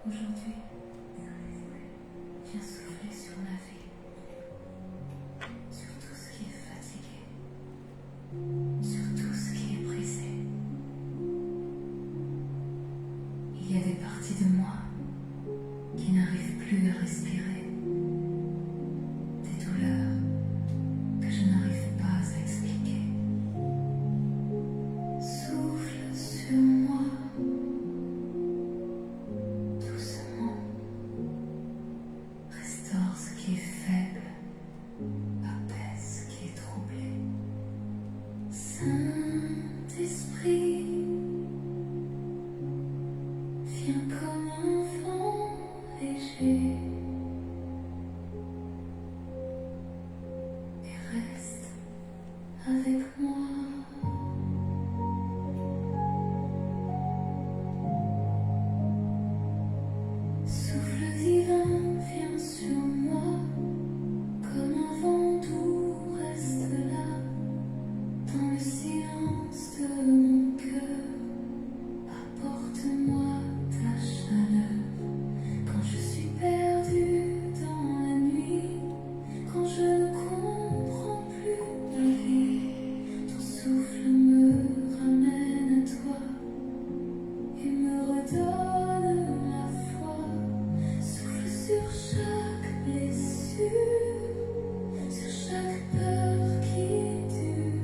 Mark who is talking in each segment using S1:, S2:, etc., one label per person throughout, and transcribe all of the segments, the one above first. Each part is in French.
S1: Aujourd'hui, viens souffler sur ma vie, sur tout ce qui est fatigué, sur tout ce qui est brisé. Il y a des parties de moi qui n'arrivent plus à respirer, des douleurs que je n'arrive pas à expliquer. Souffle sur moi, doucement, restaure ce qui est faible, apaise ce qui est troublé. Saint-Esprit, viens comme un vent léger et reste avec moi. Souffle divin, viens sur moi, comme un vent doux, reste là, dans le silence de mon cœur. Apporte-moi ta chaleur, quand je suis perdue dans la nuit, quand je ne comprends plus ma vie. Ton souffle me ramène à toi et me redonne la foi. Souffle sur chaque blessure, sur chaque peur qui dure,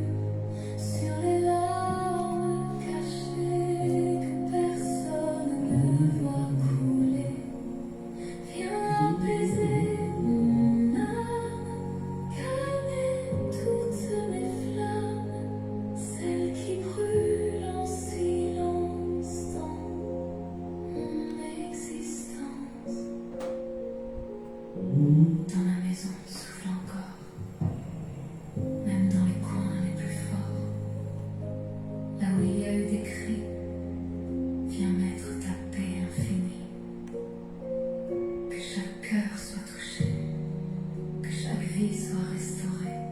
S1: sur les larmes cachées que personne ne voit couler. Viens apaiser mon âme, calmer toutes mes flammes, celles qui brûlent en silence dans mon existence. Dans la maison, souffle encore, même dans les coins les plus forts, là où il y a eu des cris, viens mettre ta paix infinie. Que chaque cœur soit touché, que chaque vie soit restaurée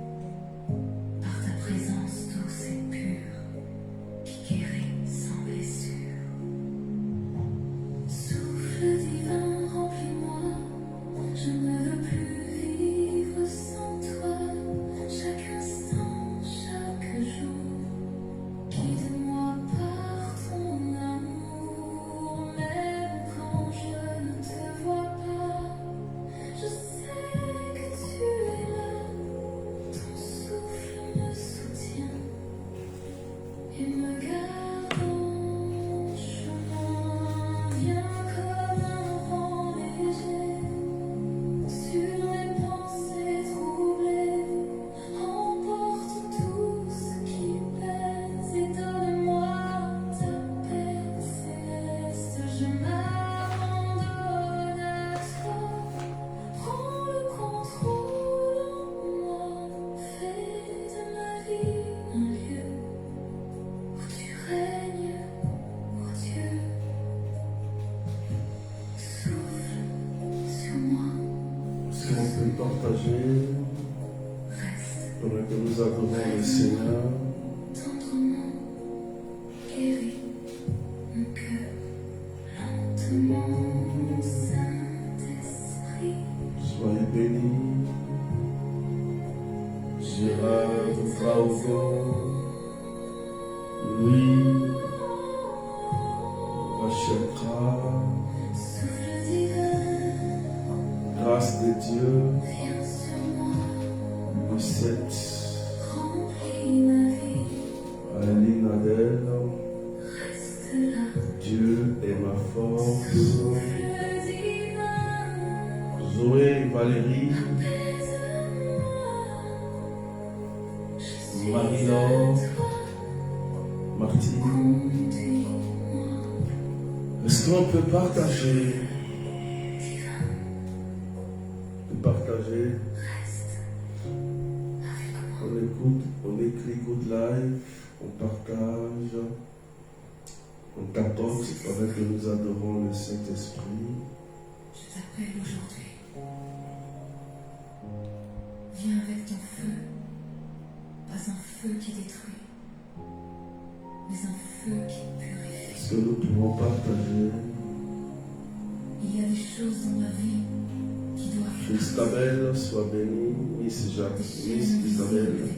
S1: par ta présence douce et pure, qui guérit sans blessure. Souffle divin, remplis-moi, je ne veux plus vivre sans toi. Chaque instant, chaque jour, guide-moi par ton amour. Même quand je ne te vois pas, je sais que tu es là. Ton souffle me soutient et me garde en chemin. Viens comme un vent léger sur mes pensées troublées. Emporte tout ce qui pèse et donne-moi ta paix céleste. Je m'abandonne à toi. Prends le contrôle en moi. Fais de ma vie un lieu où tu règnes, ô Dieu. Souffle sur moi,
S2: Est-ce qu'on peut partager
S1: reste
S2: pendant que nous adorons le Seigneur?
S1: tendrement, guéris mon cœur lentement. Saint-Esprit,
S2: Soyez bénis. Gérard Bravo, Louis, Rachel Kra,
S1: souffle divin,
S2: grâce de Dieu,
S1: viens sur moi,
S2: Lucette,
S1: remplis ma vie,
S2: Aline Adèle,
S1: reste là.
S2: Dieu est ma force,
S1: Souffle divin,
S2: Zoé, Valérie,
S1: apaise-moi,
S2: Marie-Laure, Martine.
S1: conduis-moi.
S2: Est-ce qu'on peut partager?
S1: Reste avec moi.
S2: On écoute, on écrit Good Life, on partage, on tapote pendant que nous adorons le Saint-Esprit.
S1: Je t'appelle aujourd'hui. Viens avec ton feu, pas un feu qui détruit, mais un feu qui purifie.
S2: Est-ce que nous pouvons partager?
S1: choses dans ma vie qui doivent
S2: Isabelle, sois bénie. Miss Jacques, Miss Isabelle.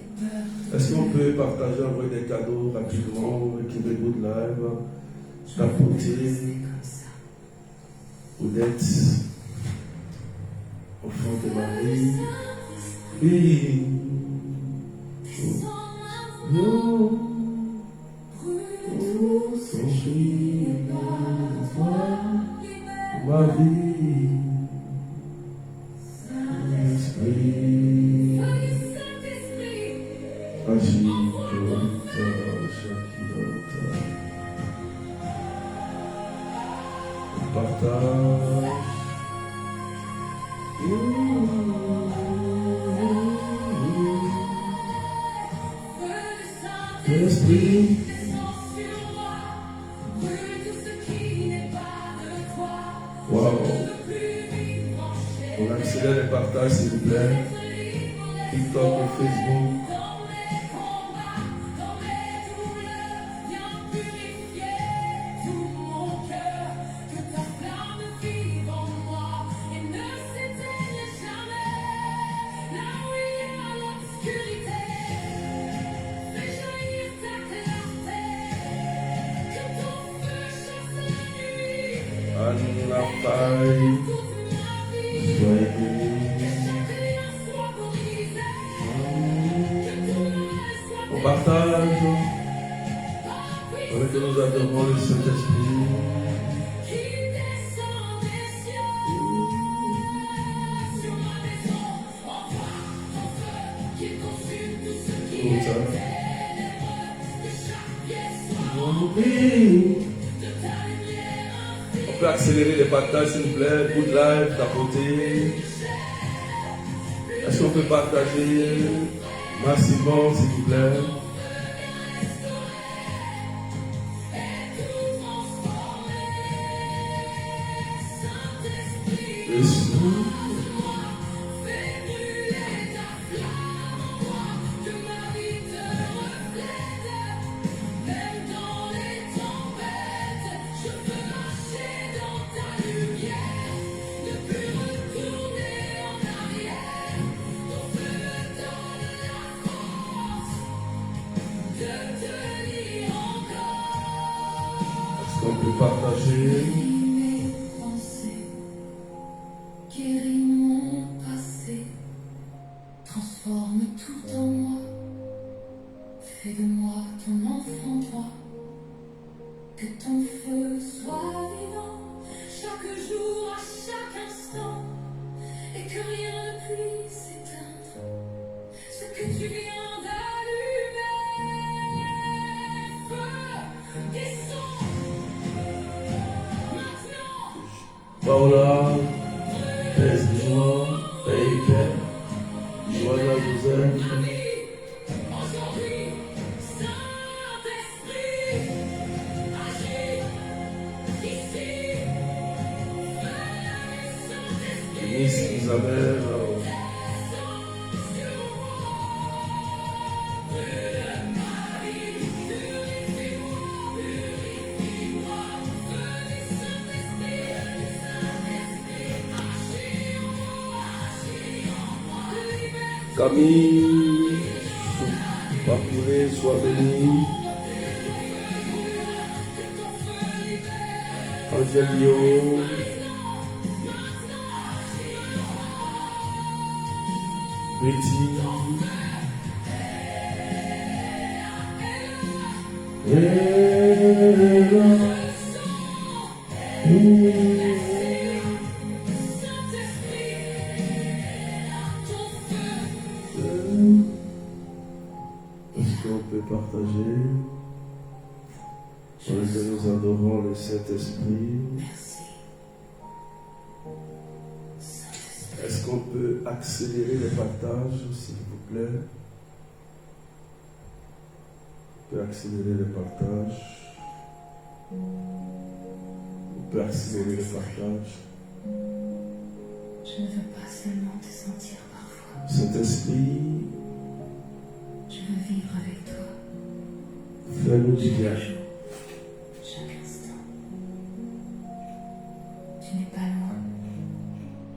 S2: Est-ce qu'on peut partager, envoyer des cadeaux rapidement, équipe de Good Live, tapoter, ou d'être enfant de Marie. Oui. Nous, son fils, ma vie, l'esprit, agit partage. L'esprit. Wow. On accélère les partages, s'il vous plaît. TikTok et Facebook. La paille, soyez bénis. On partage avec que nous adorons le Saint-Esprit. On peut accélérer les partages, s'il vous plaît. Good live, tapoter. Est-ce qu'on peut partager massivement, s'il vous plaît? On peut partager.
S1: Mes pensées, guéris mon passé, transforme tout en moi, fais de moi ton enfant droit, que ton feu soit vivant chaque jour, à chaque instant, et que rien ne puisse éteindre ce que tu viens d'allumer. Feu, descends.
S2: Paula, Pèse de joie, Baker, Joanna Joseph.
S1: Aujourd'hui, Saint-Esprit, agis ici. Saint-Esprit,
S2: Miss Isabelle. Camille, Papuré, sois béni. Angelio, Betty, est-ce qu'on peut partager pendant que nous adorons le Saint-Esprit? Est-ce qu'on peut accélérer les partages, s'il vous plaît? On peut accélérer les partages. On peut accélérer les partages.
S1: Je ne veux pas seulement te sentir parfois.
S2: Saint-Esprit,
S1: Je veux vivre avec toi
S2: fais-nous du bien.
S1: chaque jour, chaque instant. Tu n'es pas loin.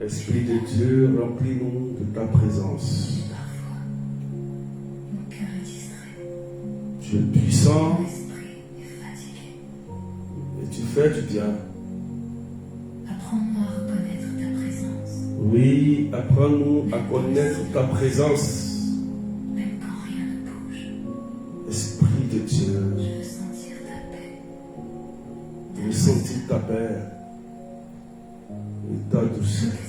S2: Esprit de Dieu, remplis-nous de ta présence.
S1: Et parfois, mon cœur est distrait.
S2: Tu es puissant
S1: Mon esprit est fatigué.
S2: et tu fais du bien.
S1: Apprends-moi à reconnaître ta présence,
S2: Oui, apprends-nous à connaître ta présence.
S1: même quand rien ne bouge.
S2: Esprit de Dieu,
S1: Je veux sentir ta paix,
S2: je veux sentir ta paix et ta douceur.
S1: Saint-Esprit.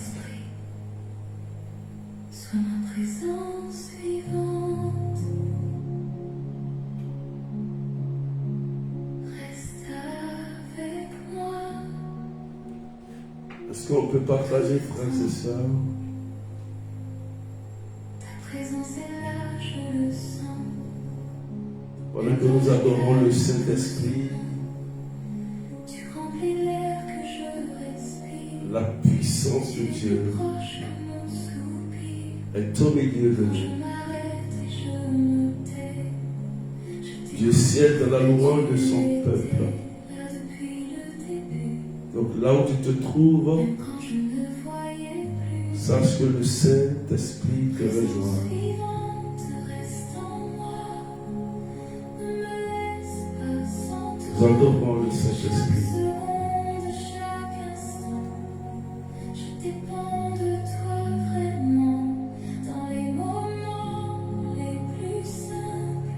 S1: Sois ma présence vivante. Reste avec moi.
S2: Est-ce qu'on peut partager, frères et sœurs?
S1: Ta présence est là, je le sens.
S2: Pendant que nous adorons le Saint-Esprit,
S1: Tu remplis l'air que je respire.
S2: la puissance de Dieu
S1: Proche comme mon soupir.
S2: est au milieu de
S1: Je
S2: nous.
S1: m'arrête et je me tais.
S2: Dieu sied dans la louange de son peuple.
S1: Là depuis le début.
S2: Donc là où tu te trouves,
S1: Même quand je ne voyais plus.
S2: sache que le Saint-Esprit te rejoint.
S1: Vivante, reste en moi. Ne me laisse pas sans
S2: Nous
S1: toi.
S2: adorons le
S1: Chaque
S2: Saint-Esprit.
S1: seconde, chaque instant, je dépends de toi vraiment. Dans les moments les plus simples,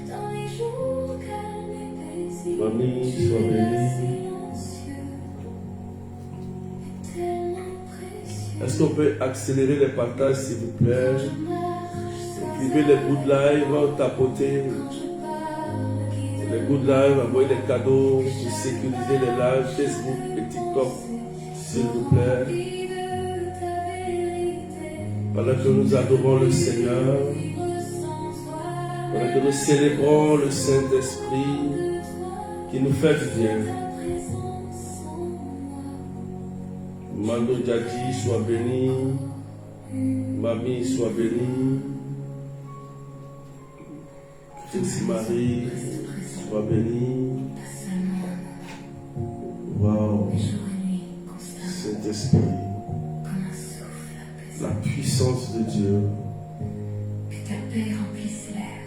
S1: dans les jours calmes et paisibles,
S2: Mamie,
S1: tu
S2: sois
S1: es là
S2: bénie.
S1: silencieux et tellement précieux.
S2: Est-ce qu'on peut accélérer les partages, s'il vous plaît?
S1: Je marche
S2: Écrivez les bouts de live, tapotez
S1: quand je parle, guide
S2: les bouts de live, envoyez des cadeaux pour sécuriser les lives, Facebook et TikTok, s'il vous plaît.
S1: de ta vérité.
S2: Pendant que nous adorons le Seigneur, pendant que nous célébrons le Saint-Esprit qui nous fait du bien. Mando Djadji, sois béni. Mamie, sois bénie. Christ Marie, sois bénie. Waouh, Saint-Esprit, la puissance de Dieu.
S1: Que ta paix remplisse l'air,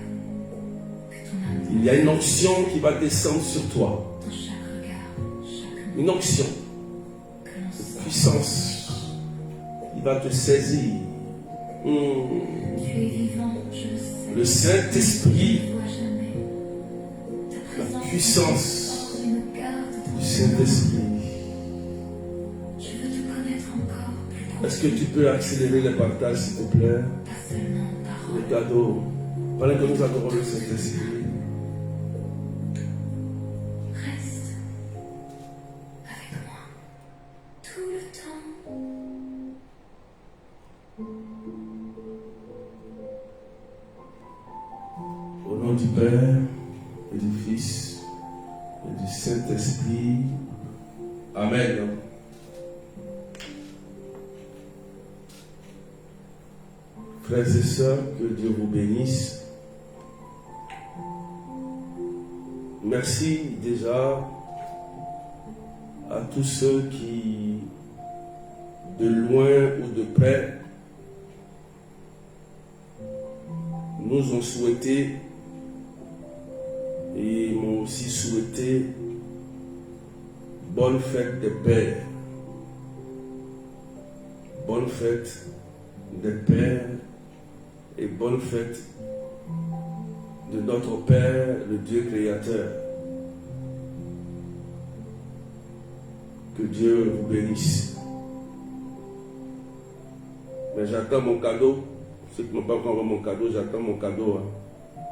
S1: que ton amour
S2: Il y a une onction qui va descendre sur toi.
S1: dans chaque regard, chaque mot,
S2: Une onction,
S1: que l'on sent.
S2: puissance. Il va te saisir.
S1: Tu es vivant, je le sais.
S2: Le Saint-Esprit,
S1: Je ne vois jamais. Ta
S2: la
S1: présence
S2: puissance
S1: et me garde
S2: du Saint-Esprit.
S1: Je veux te connaître encore plus
S2: Est-ce que tu peux accélérer les partages, s'il te plaît?
S1: pas seulement en
S2: Les
S1: parole.
S2: cadeaux. Pendant que nous adorons le Saint-Esprit.
S1: Reste avec moi tout le temps.
S2: Au nom du Père et du Fils et du Saint-Esprit. Amen. Frères et sœurs, que Dieu vous bénisse. Merci déjà à tous ceux qui, de loin ou de près, nous ont souhaité et m'ont aussi souhaité bonne fête des pères. Bonne fête des pères et bonne fête de notre Père, le Dieu créateur. Que Dieu vous bénisse. Mais j'attends mon cadeau. Ceux qui n'ont pas encore mon cadeau, j'attends mon cadeau. Hein.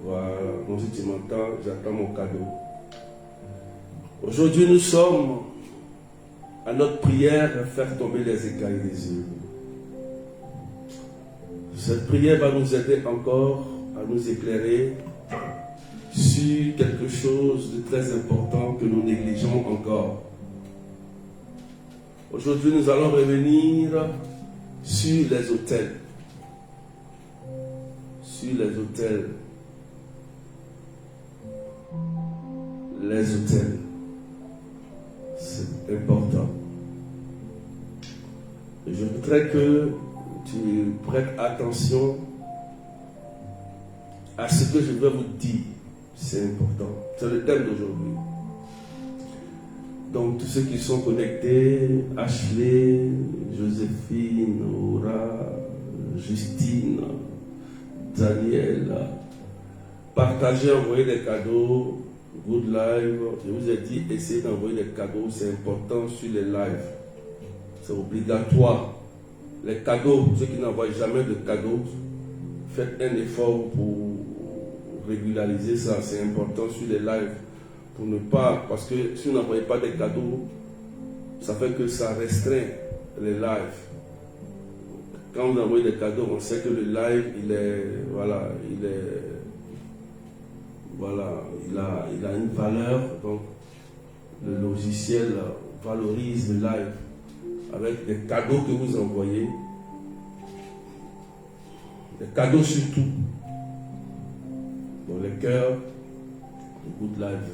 S2: Voilà, donc si tu m'entends, j'attends mon cadeau. Aujourd'hui, nous sommes à notre prière à faire tomber les écailles des yeux. Cette prière va nous aider encore à nous éclairer sur quelque chose de très important que nous négligeons encore. Aujourd'hui, nous allons revenir sur les autels. Sur les autels. Les autels. C'est important. Je voudrais que tu prêtes attention à ce que je vais vous dire. C'est important. C'est le thème d'aujourd'hui. Donc, tous ceux qui sont connectés, Ashley, Joséphine, Aura, Justine, Daniel, partagez, envoyez des cadeaux. Good live. Je vous ai dit, essayez d'envoyer des cadeaux. C'est important sur les lives. C'est obligatoire. Les cadeaux, ceux qui n'envoient jamais de cadeaux, faites un effort pour régulariser ça. C'est important sur les lives. Pour ne pas, parce que si vous n'envoyez pas des cadeaux, ça fait que ça restreint les lives. Quand vous envoyez des cadeaux, on sait que le live, il a une valeur. Donc, le logiciel valorise le live avec des cadeaux que vous envoyez. Des cadeaux surtout. Dans les cœurs, le good live.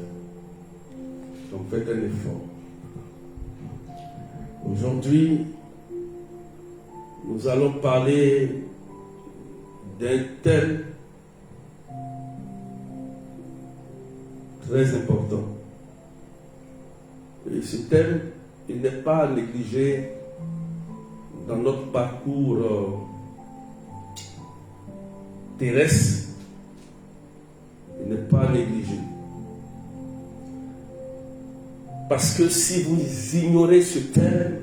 S2: Donc faites un effort. Aujourd'hui, nous allons parler d'un thème très important. Et ce thème, il n'est pas à négliger dans notre parcours terrestre. Il n'est pas à négliger. Parce que si vous ignorez ce thème,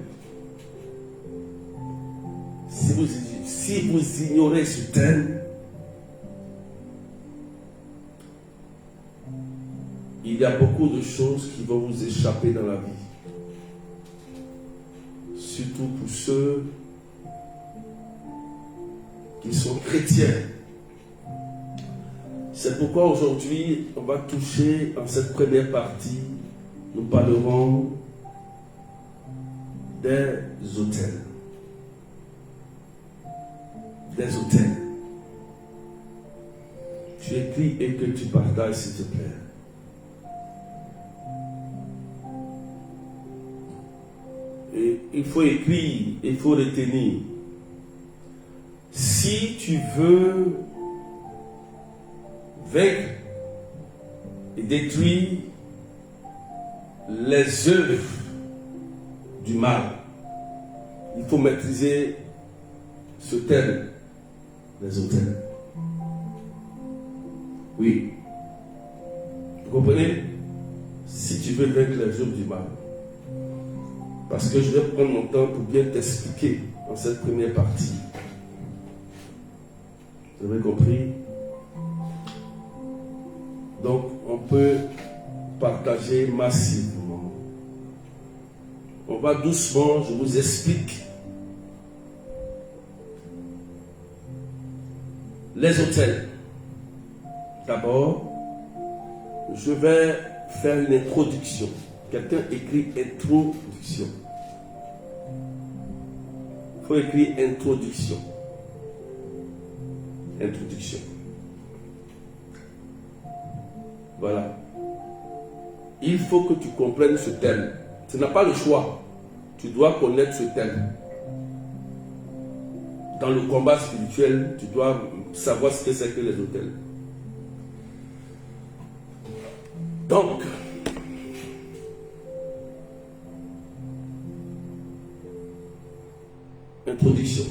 S2: si vous ignorez ce thème, il y a beaucoup de choses qui vont vous échapper dans la vie. Surtout pour ceux qui sont chrétiens. C'est pourquoi aujourd'hui, on va toucher en cette première partie, nous parlerons des autels. Des autels. Tu écris et que tu partages, s'il te plaît. Et il faut écrire, il faut retenir. Si tu veux vaincre et détruire les œuvres du mal, il faut maîtriser ce terme, les autels. Oui. Vous comprenez? Si tu veux vaincre les œuvres du mal. Parce que je vais prendre mon temps pour bien t'expliquer dans cette première partie. Vous avez compris? Donc, on peut partager massivement. On va doucement, je vous explique. Les autels. D'abord, je vais faire une introduction. Quelqu'un écrit introduction. Il faut écrire introduction. Introduction. Voilà. Il faut que tu comprennes ce thème. Tu n'as pas le choix. Tu dois connaître ce thème. Dans le combat spirituel, tu dois savoir ce que c'est que les autels. Donc, introduction.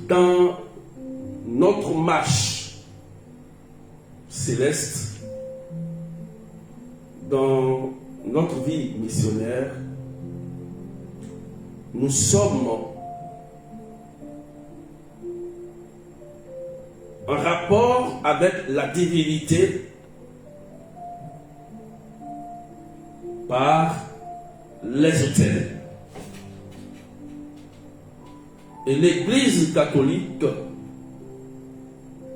S2: Dans notre marche céleste, dans notre vie missionnaire, nous sommes en rapport avec la divinité par les autels. Et l'Église catholique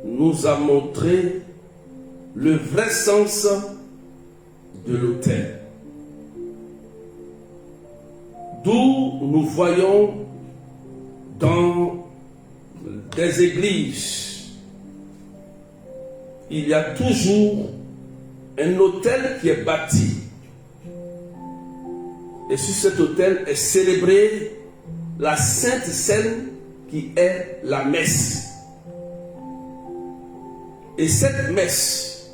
S2: nous a montré le vrai sens de l'autel. D'où nous voyons dans des églises, il y a toujours un autel qui est bâti. Et sur cet autel est célébrée la Sainte Seine qui est la messe. Et cette messe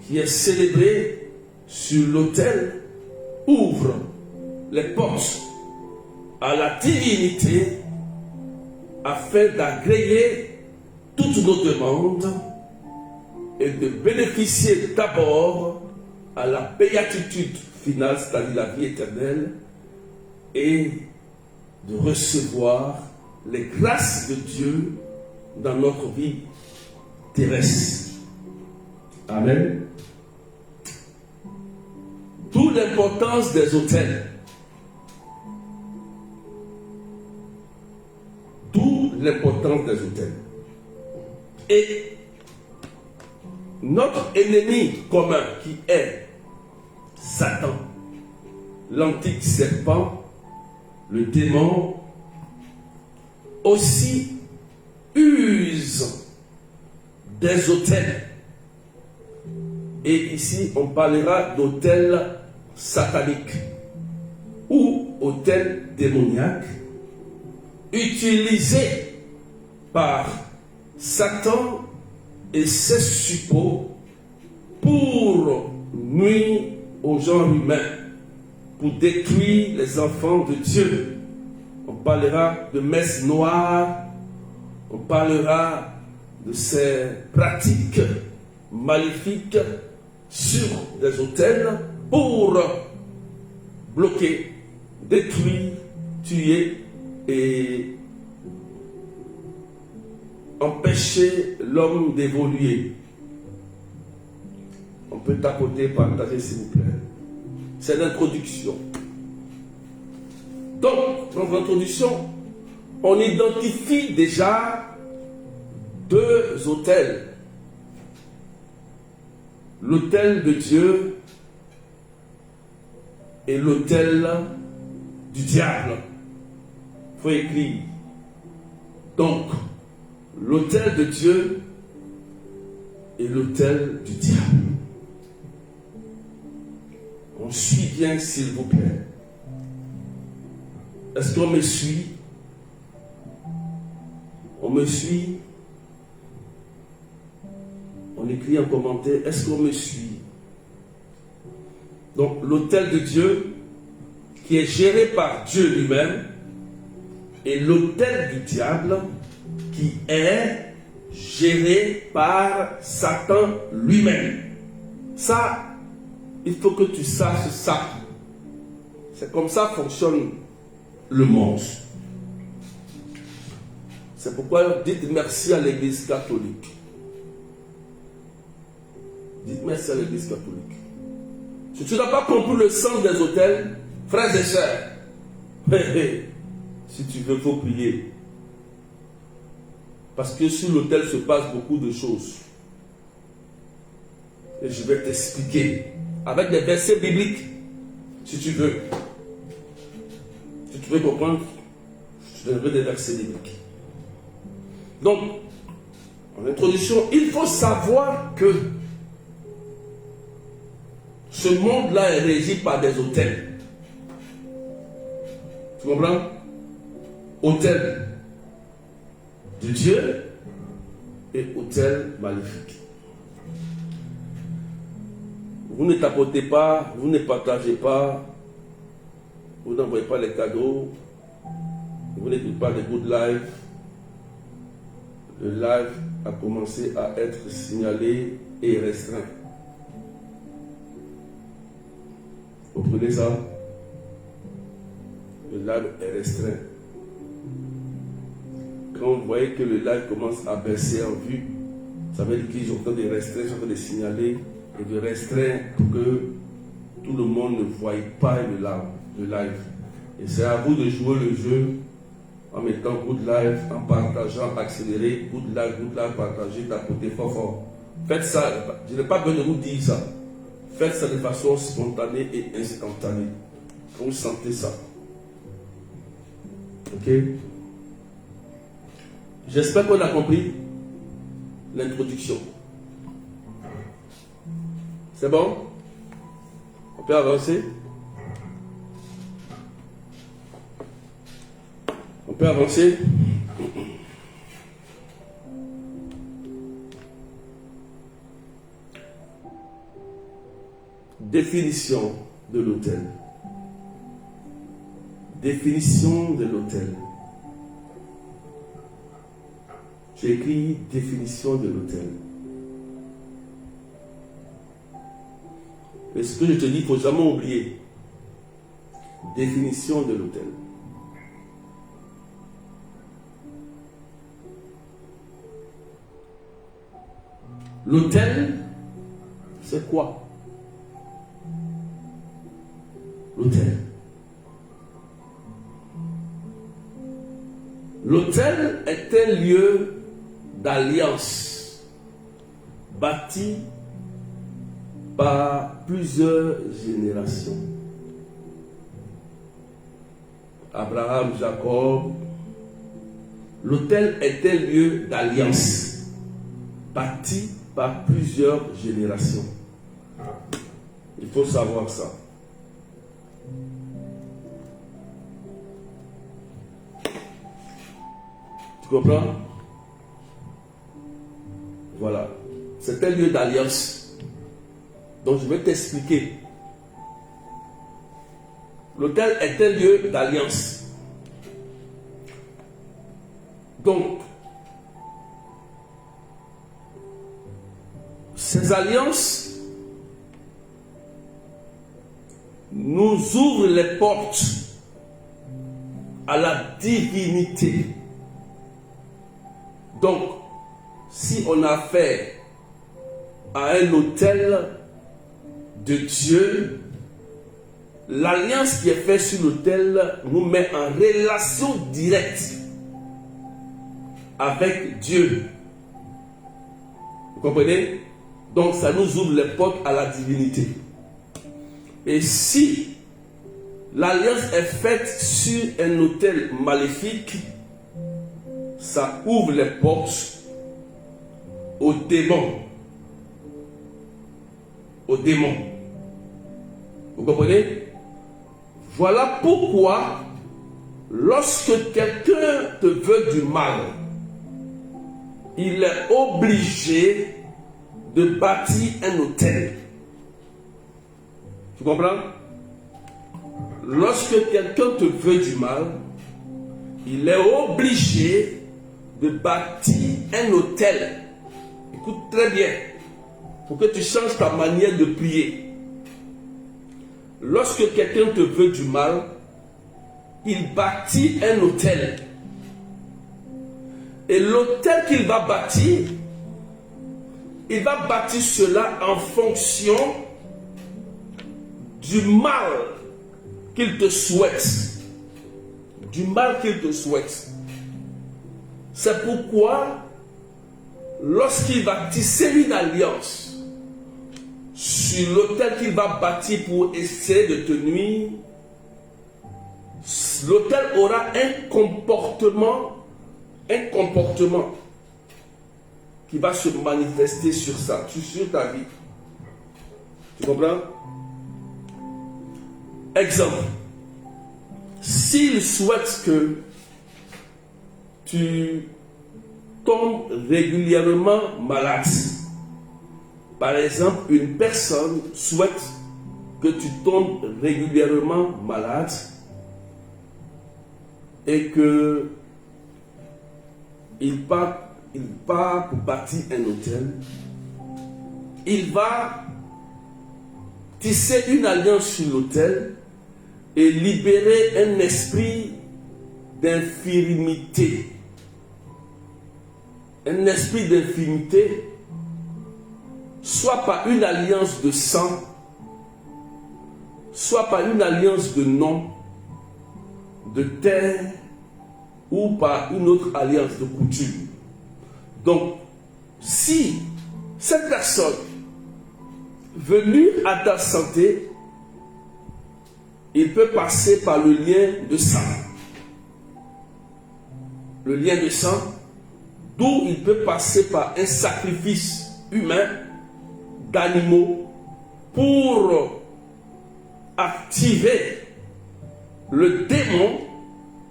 S2: qui est célébrée sur l'autel ouvre les portes à la divinité afin d'agréer toutes nos demandes et de bénéficier d'abord à la béatitude finale, c'est-à-dire la vie éternelle, et de recevoir les grâces de Dieu dans notre vie terrestre. Amen. D'où l'importance des autels. D'où l'importance des autels. Et notre ennemi commun qui est Satan, l'antique serpent, le démon, aussi use des autels. Et ici, on parlera d'autel satanique ou autel démoniaque utilisé par Satan et ses suppôts pour nuire aux gens humains, pour détruire les enfants de Dieu. On parlera de messe noire, on parlera de ces pratiques maléfiques sur des autels pour bloquer, détruire, tuer et empêcher l'homme d'évoluer. On peut tapoter, partager s'il vous plaît. C'est l'introduction. Donc, dans l'introduction, on identifie déjà deux autels. L'autel de Dieu et l'autel du diable. Il faut écrire. Donc, l'autel de Dieu et l'autel du diable. On suit bien, s'il vous plaît. Est-ce qu'on me suit? On me suit? On écrit en commentaire, est-ce qu'on me suit? Donc, l'autel de Dieu, qui est géré par Dieu lui-même, et l'autel du diable, qui est géré par Satan lui-même. Ça, il faut que tu saches ça. C'est comme ça fonctionne le monde. C'est pourquoi dites merci à l'Église catholique. Dites merci à l'Église catholique. Si tu n'as pas compris le sens des autels, frères et sœurs, si tu veux, il faut prier. Parce que sur l'autel se passe beaucoup de choses. Et je vais t'expliquer avec des versets bibliques, si tu veux. Si tu veux comprendre, je te donnerai des versets bibliques. Donc, en introduction, il faut savoir que ce monde-là est régi par des autels. Tu comprends? Autel de Dieu et autel maléfique. Vous ne tapotez pas, vous ne partagez pas, vous n'envoyez pas les cadeaux, vous n'écoutez pas les good live. Le live a commencé à être signalé et restreint. Vous comprenez ça? Le live est restreint. Quand vous voyez que le live commence à baisser en vue, ça veut dire qu'ils sont en train de restreindre, ils sont en train de signaler et de restreindre pour que tout le monde ne voie pas le live. Et c'est à vous de jouer le jeu en mettant good live, en partageant, accéléré, good live, partagez, tapotez fort fort. Faites ça, je n'ai pas besoin de vous dire ça. Faites ça de façon spontanée et instantanée. Quand vous sentez ça. Ok? J'espère qu'on a compris l'introduction. C'est bon? On peut avancer? peut avancer. Définition de l'autel. Définition de l'autel. J'ai écrit définition de l'autel. Et ce que je te dis, il ne faut jamais oublier. Définition de l'autel. L'autel, c'est quoi? L'autel. L'autel est un lieu d'alliance bâti par plusieurs générations. Abraham, Jacob. L'autel est un lieu d'alliance bâti par plusieurs générations. Il faut savoir ça. Tu comprends? Voilà. C'est un lieu d'alliance. Donc je vais t'expliquer. L'autel est un lieu d'alliance. Donc, ces alliances nous ouvrent les portes à la divinité. Donc, si on a affaire à un autel de Dieu, l'alliance qui est faite sur l'autel nous met en relation directe avec Dieu. Vous comprenez? Donc ça nous ouvre les portes à la divinité. Et si l'alliance est faite sur un autel maléfique, ça ouvre les portes aux démons. Aux démons. Vous comprenez? Voilà pourquoi, lorsque quelqu'un te veut du mal, il est obligé de bâtir un autel. Tu comprends? Lorsque quelqu'un te veut du mal, il est obligé de bâtir un autel. Écoute très bien, pour que tu changes ta manière de prier. Lorsque quelqu'un te veut du mal, il bâtit un autel. Et l'autel qu'il va bâtir, il va bâtir cela en fonction du mal qu'il te souhaite. Du mal qu'il te souhaite. C'est pourquoi, lorsqu'il va tisser une alliance sur l'autel qu'il va bâtir pour essayer de te nuire, l'autel aura un comportement qui va se manifester sur ça, sur ta vie. Tu comprends? Exemple. S'il souhaite que tu tombes régulièrement malade, par exemple, une personne souhaite que tu tombes régulièrement malade et que il part pour bâtir un autel. Il va tisser une alliance sur l'autel et libérer un esprit d'infirmité. Un esprit d'infirmité, soit par une alliance de sang, soit par une alliance de nom, de terre, ou par une autre alliance de coutume. Donc, si cette personne venue à ta santé, il peut passer par le lien de sang. Le lien de sang, d'où il peut passer par un sacrifice humain d'animaux pour activer le démon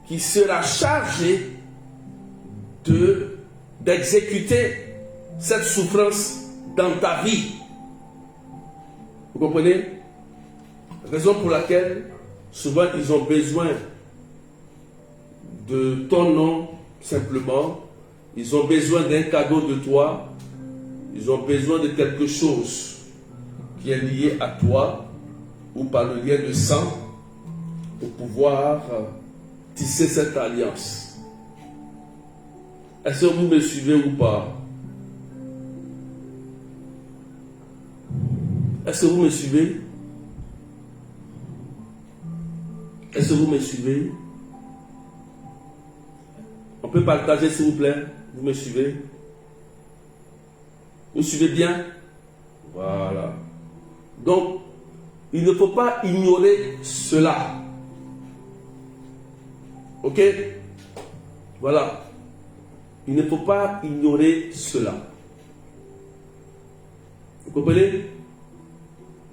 S2: qui sera chargé d'exécuter cette souffrance dans ta vie. Vous comprenez? Raison pour laquelle souvent ils ont besoin de ton nom simplement. Ils ont besoin d'un cadeau de toi. Ils ont besoin de quelque chose qui est lié à toi ou par le lien de sang pour pouvoir tisser cette alliance. Est-ce que vous me suivez ou pas? Est-ce que vous me suivez? Est-ce que vous me suivez? On peut partager s'il vous plaît? Vous me suivez? Vous suivez bien? Voilà. Donc, il ne faut pas ignorer cela. Ok? Voilà. Il ne faut pas ignorer cela. Vous comprenez?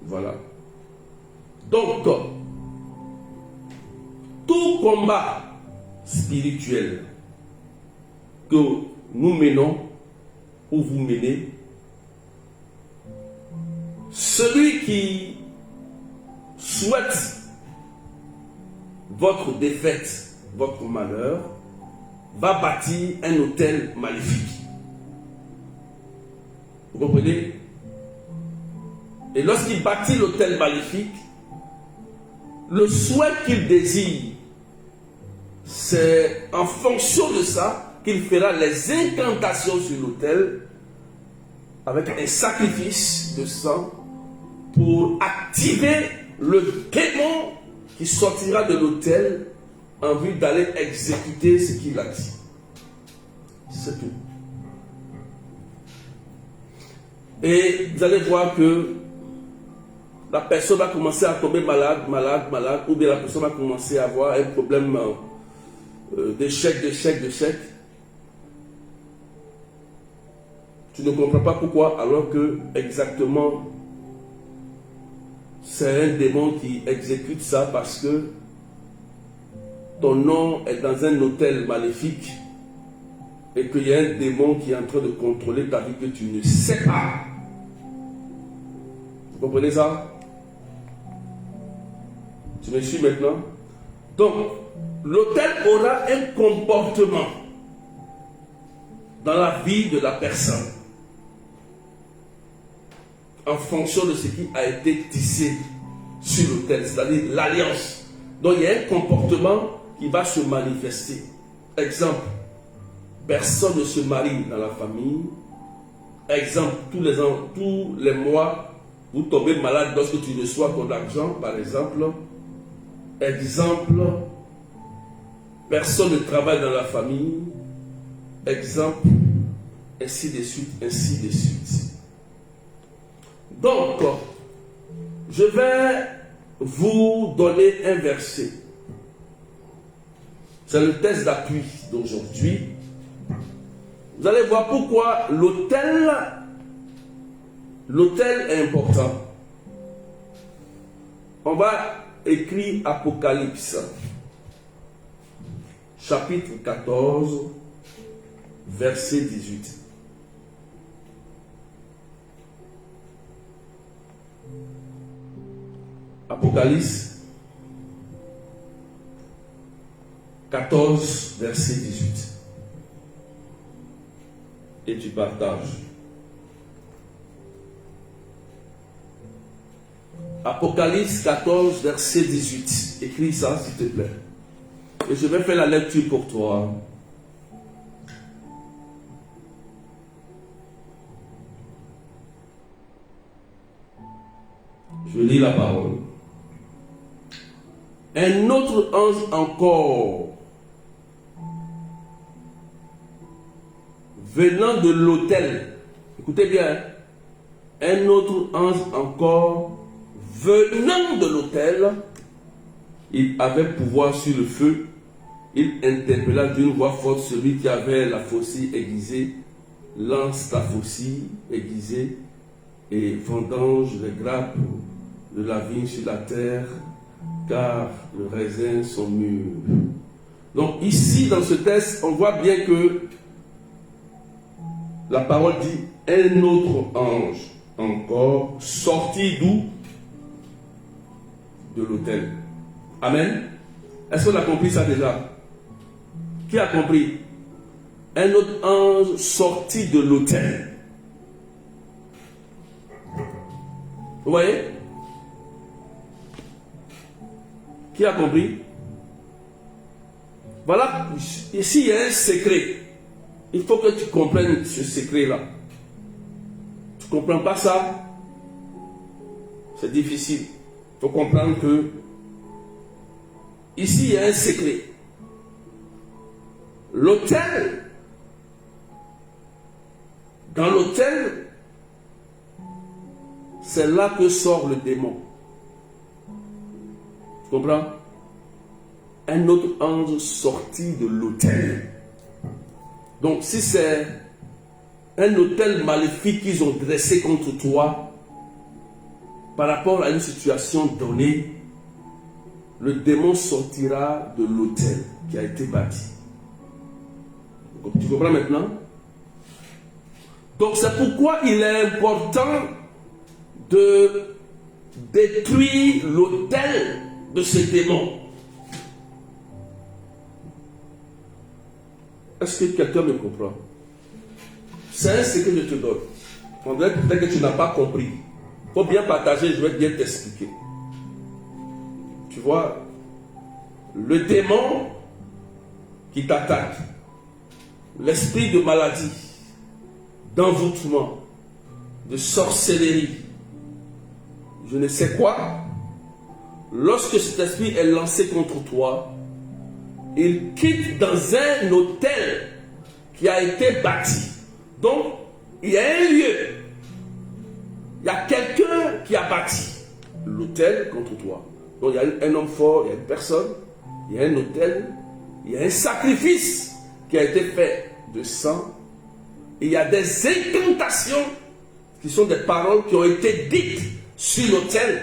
S2: Voilà. Donc, tout combat spirituel que nous menons ou vous menez, celui qui souhaite votre défaite, votre malheur, va bâtir un autel maléfique. Vous comprenez? Et lorsqu'il bâtit l'autel maléfique, le souhait qu'il désire, c'est en fonction de ça qu'il fera les incantations sur l'autel avec un sacrifice de sang pour activer le démon qui sortira de l'autel en vue d'aller exécuter ce qu'il a dit. C'est tout. Et vous allez voir que la personne va commencer à tomber malade, ou bien la personne va commencer à avoir un problème d'échec. Tu ne comprends pas pourquoi, alors que exactement c'est un démon qui exécute ça parce que ton nom est dans un hôtel maléfique et qu'il y a un démon qui est en train de contrôler ta vie que tu ne sais pas. Vous comprenez ça? Tu me suis maintenant? Donc, l'autel aura un comportement dans la vie de la personne en fonction de ce qui a été tissé sur l'autel, c'est-à-dire l'alliance. Donc, il y a un comportement qui va se manifester. Exemple, personne ne se marie dans la famille. Exemple, tous les mois, vous tombez malade lorsque tu reçois ton argent, par exemple. Exemple, personne ne travaille dans la famille. Exemple, ainsi de suite, ainsi de suite. Donc, je vais vous donner un verset. C'est le test d'appui d'aujourd'hui. Vous allez voir pourquoi l'autel est important. On va écrire Apocalypse, chapitre 14, verset 18. Apocalypse 14, verset 18. Et tu partages. Apocalypse 14, verset 18. Écris ça, s'il te plaît. Et je vais faire la lecture pour toi. Je lis la parole. Un autre ange encore, venant de l'autel, écoutez bien, un autre ange encore, venant de l'autel, il avait pouvoir sur le feu, il interpella d'une voix forte celui qui avait la faucille aiguisée, lance ta faucille aiguisée et vendange les grappes de la vigne sur la terre, car le raisin sont mûrs. Donc ici, dans ce texte, on voit bien que la parole dit un autre ange encore sorti d'où? De l'autel. Amen. Est-ce qu'on a compris ça déjà? Qui a compris? Un autre ange sorti de l'autel. Vous voyez? Qui a compris? Voilà, ici il y a un secret. Il faut que tu comprennes ce secret-là. Tu ne comprends pas ça? C'est difficile. Il faut comprendre que ici il y a un secret. L'autel, dans l'autel, c'est là que sort le démon. Tu comprends? Un autre ange sorti de l'autel. Donc si c'est un autel maléfique qu'ils ont dressé contre toi par rapport à une situation donnée, le démon sortira de l'autel qui a été bâti. Tu comprends maintenant? Donc c'est pourquoi il est important de détruire l'autel de ce démon. Est-ce que quelqu'un me comprend? C'est ce que je te donne. On dirait peut-être que tu n'as pas compris. Il faut bien partager, je vais bien t'expliquer. Tu vois, le démon qui t'attaque, l'esprit de maladie, d'envoûtement, de sorcellerie, je ne sais quoi, lorsque cet esprit est lancé contre toi, il quitte dans un hôtel qui a été bâti. Donc, il y a un lieu, il y a quelqu'un qui a bâti l'hôtel contre toi. Donc, il y a un homme fort, il y a une personne, il y a un hôtel, il y a un sacrifice qui a été fait de sang. Il y a des incantations qui sont des paroles qui ont été dites sur l'autel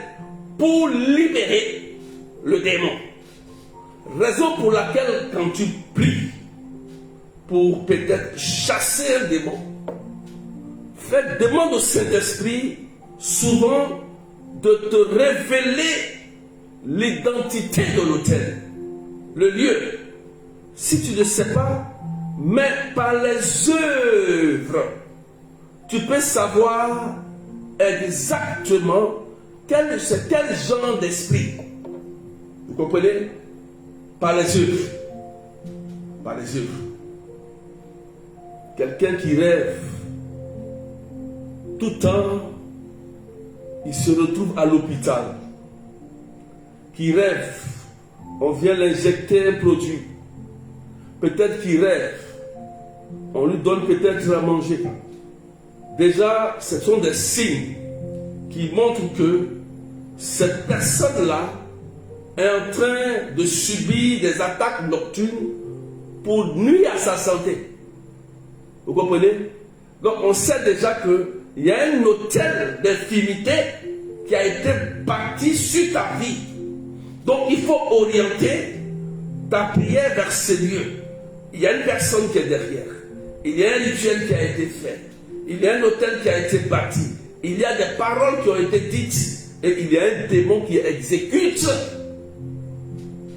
S2: pour libérer le démon. Raison pour laquelle quand tu pries pour peut-être chasser un démon, demande au Saint-Esprit souvent de te révéler l'identité de l'autel, le lieu. Si tu ne sais pas, mais par les œuvres, tu peux savoir exactement quel genre d'esprit. Vous comprenez? Par les œuvres. Par les œuvres. Quelqu'un qui rêve, tout le temps, il se retrouve à l'hôpital. Qui rêve, on vient l'injecter un produit. Peut-être qu'il rêve, on lui donne peut-être à manger. Déjà, ce sont des signes qui montrent que cette personne-là est en train de subir des attaques nocturnes pour nuire à sa santé. Vous comprenez? Donc on sait déjà qu'il y a un hôtel d'infimité qui a été bâti sur ta vie. Donc il faut orienter ta prière vers ces lieux. Il y a une personne qui est derrière. Il y a un rituel qui a été fait. Il y a un hôtel qui a été bâti. Il y a des paroles qui ont été dites. Et il y a un démon qui exécute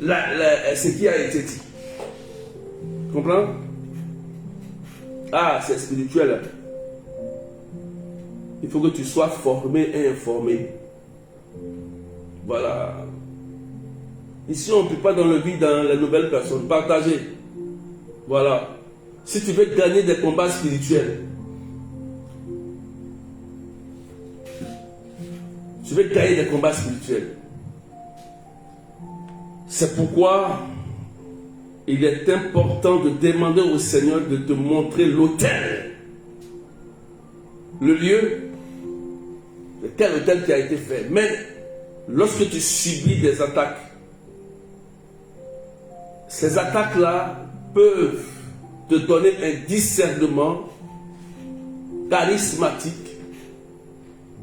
S2: ce qui a été dit. Tu comprends? Ah, c'est spirituel. Il faut que tu sois formé et informé. Voilà. Ici, on ne peut pas dans le vide dans les nouvelles personnes. Partager. Voilà. Si tu veux gagner des combats spirituels, tu veux gagner des combats spirituels. C'est pourquoi il est important de demander au Seigneur de te montrer l'autel, le lieu, quel hôtel qui a été fait. Mais lorsque tu subis des attaques, ces attaques-là peuvent te donner un discernement charismatique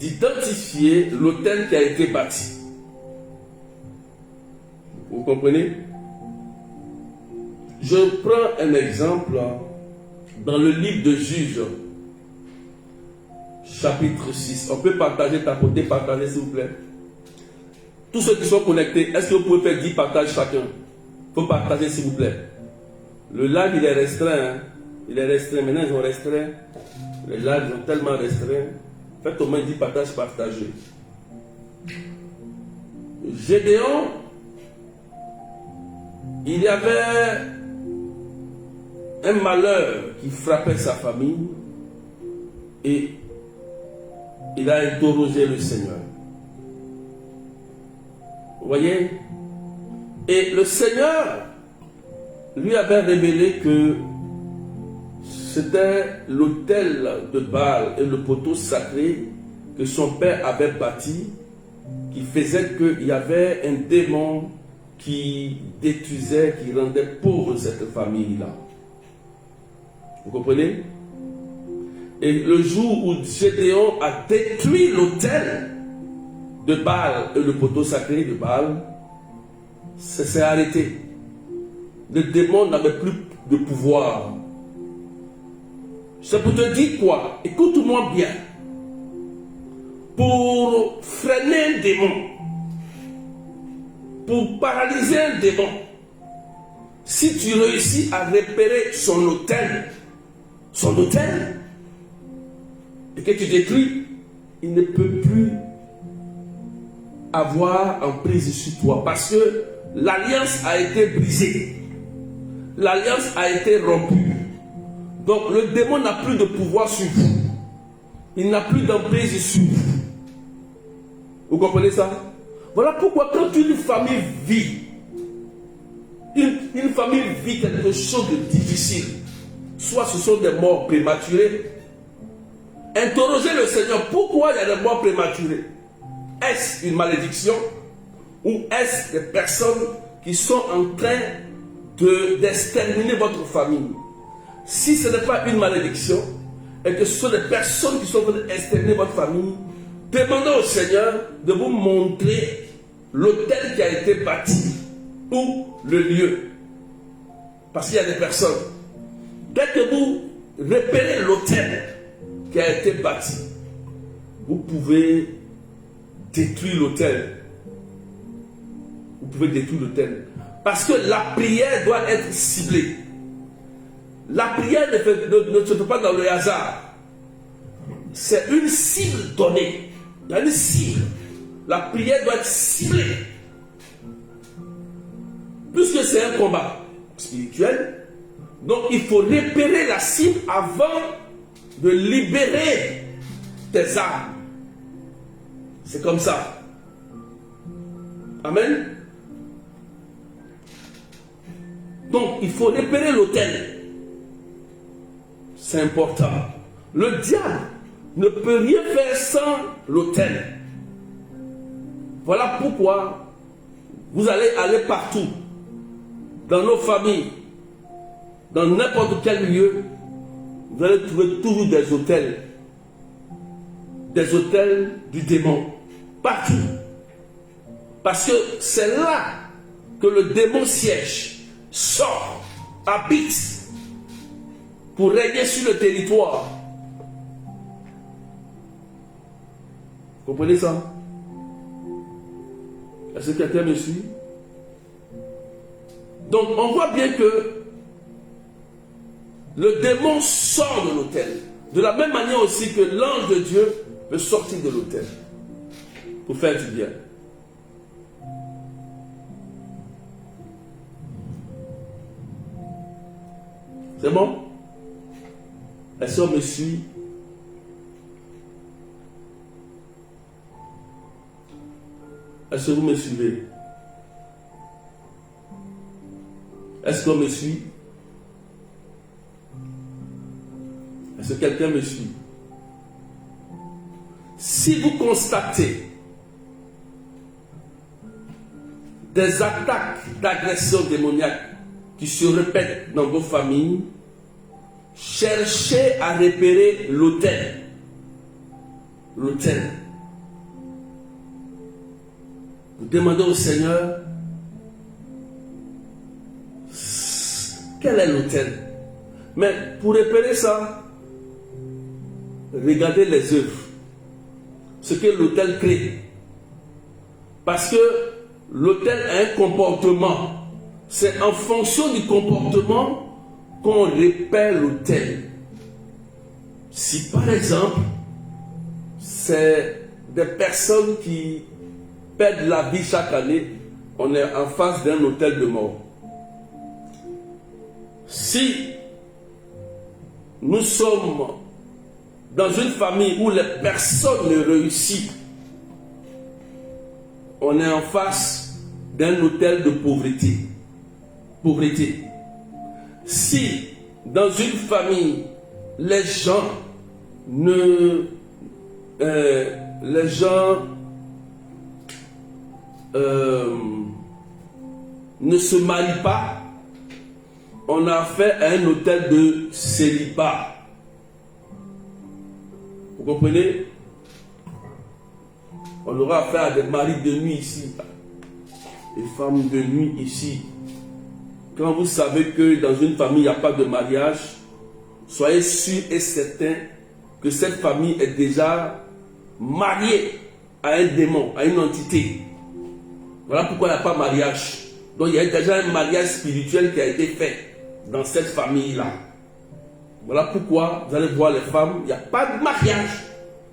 S2: d'identifier l'autel qui a été bâti. Vous comprenez? Je prends un exemple dans le livre de Juges, chapitre 6. On peut partager, tapoter, partager s'il vous plaît. Tous ceux qui sont connectés, est-ce que vous pouvez faire 10 partages chacun? Il faut partager s'il vous plaît. Le live il est restreint. Hein? Il est restreint. Maintenant ils ont restreint. Les lives sont tellement restreints. Faites au moins 10 partages partagés. Gédéon, il y avait un malheur qui frappait sa famille et il a interrogé le Seigneur. Vous voyez? Et le Seigneur lui avait révélé que c'était l'autel de Baal et le poteau sacré que son père avait bâti, qui faisait qu'il y avait un démon qui détruisait, qui rendait pauvre cette famille-là. Vous comprenez? Et le jour où Gédéon a détruit l'autel de Baal et le poteau sacré de Baal, ça s'est arrêté. Le démon n'avait plus de pouvoir. C'est pour te dire quoi? Écoute-moi bien. Pour freiner un démon, pour paralyser un démon, si tu réussis à repérer son autel, et que tu détruis, il ne peut plus avoir emprise sur toi parce que l'alliance a été brisée, l'alliance a été rompue. Donc le démon n'a plus de pouvoir sur vous, il n'a plus d'emprise sur vous. Vous comprenez ça? Voilà pourquoi quand une famille vit, une famille vit quelque chose de difficile, soit ce sont des morts prématurées, interrogez le Seigneur, pourquoi il y a des morts prématurées? Est-ce une malédiction ou est-ce des personnes qui sont en train d'exterminer votre famille? Si ce n'est pas une malédiction et que ce sont des personnes qui sont en train d'exterminer votre famille, demandez au Seigneur de vous montrer l'autel qui a été bâti ou le lieu. Parce qu'il y a des personnes, dès que vous repérez l'autel qui a été bâti, vous pouvez détruire l'autel. Vous pouvez détruire l'autel. Parce que la prière doit être ciblée. La prière ne se fait pas dans le hasard. C'est une cible donnée. Il y a une cible. La prière doit être ciblée. Puisque c'est un combat spirituel, donc il faut repérer la cible avant de libérer tes armes. C'est comme ça. Amen. Donc il faut repérer l'autel. C'est important. Le diable ne peut rien faire sans l'autel. Voilà pourquoi vous allez aller partout, dans nos familles, dans n'importe quel lieu, vous allez trouver toujours des autels du démon, partout. Parce que c'est là que le démon siège, sort, habite, pour régner sur le territoire. Vous comprenez ça? Est-ce que quelqu'un me suit? Donc on voit bien que le démon sort de l'autel. De la même manière aussi que l'ange de Dieu peut sortir de l'autel pour faire du bien. C'est bon? Est-ce qu'on me suit? Est-ce que vous me suivez? Est-ce qu'on me suit? Est-ce que quelqu'un me suit? Si vous constatez des attaques d'agression démoniaque qui se répètent dans vos familles, cherchez à repérer l'autel. L'autel. Vous demandez au Seigneur Quel est l'autel? Mais pour repérer ça, regardez les œuvres. Ce que l'autel crée. Parce que l'autel a un comportement. C'est en fonction du comportement qu'on repère l'autel. Si par exemple, c'est des personnes qui perdent la vie chaque année, on est en face d'un autel de mort. Si nous sommes dans une famille où les personnes ne réussissent, on est en face d'un autel de pauvreté. Pauvreté. Si dans une famille, les gens ne se marient pas, on a affaire à un autel de célibat. Vous comprenez? On aura affaire à des maris de nuit ici, des femmes de nuit ici. Quand vous savez que dans une famille, il n'y a pas de mariage, soyez sûr et certain que cette famille est déjà mariée à un démon, à une entité. Voilà pourquoi il n'y a pas de mariage. Donc il y a déjà un mariage spirituel qui a été fait dans cette famille-là. Voilà pourquoi vous allez voir les femmes, il n'y a pas de mariage.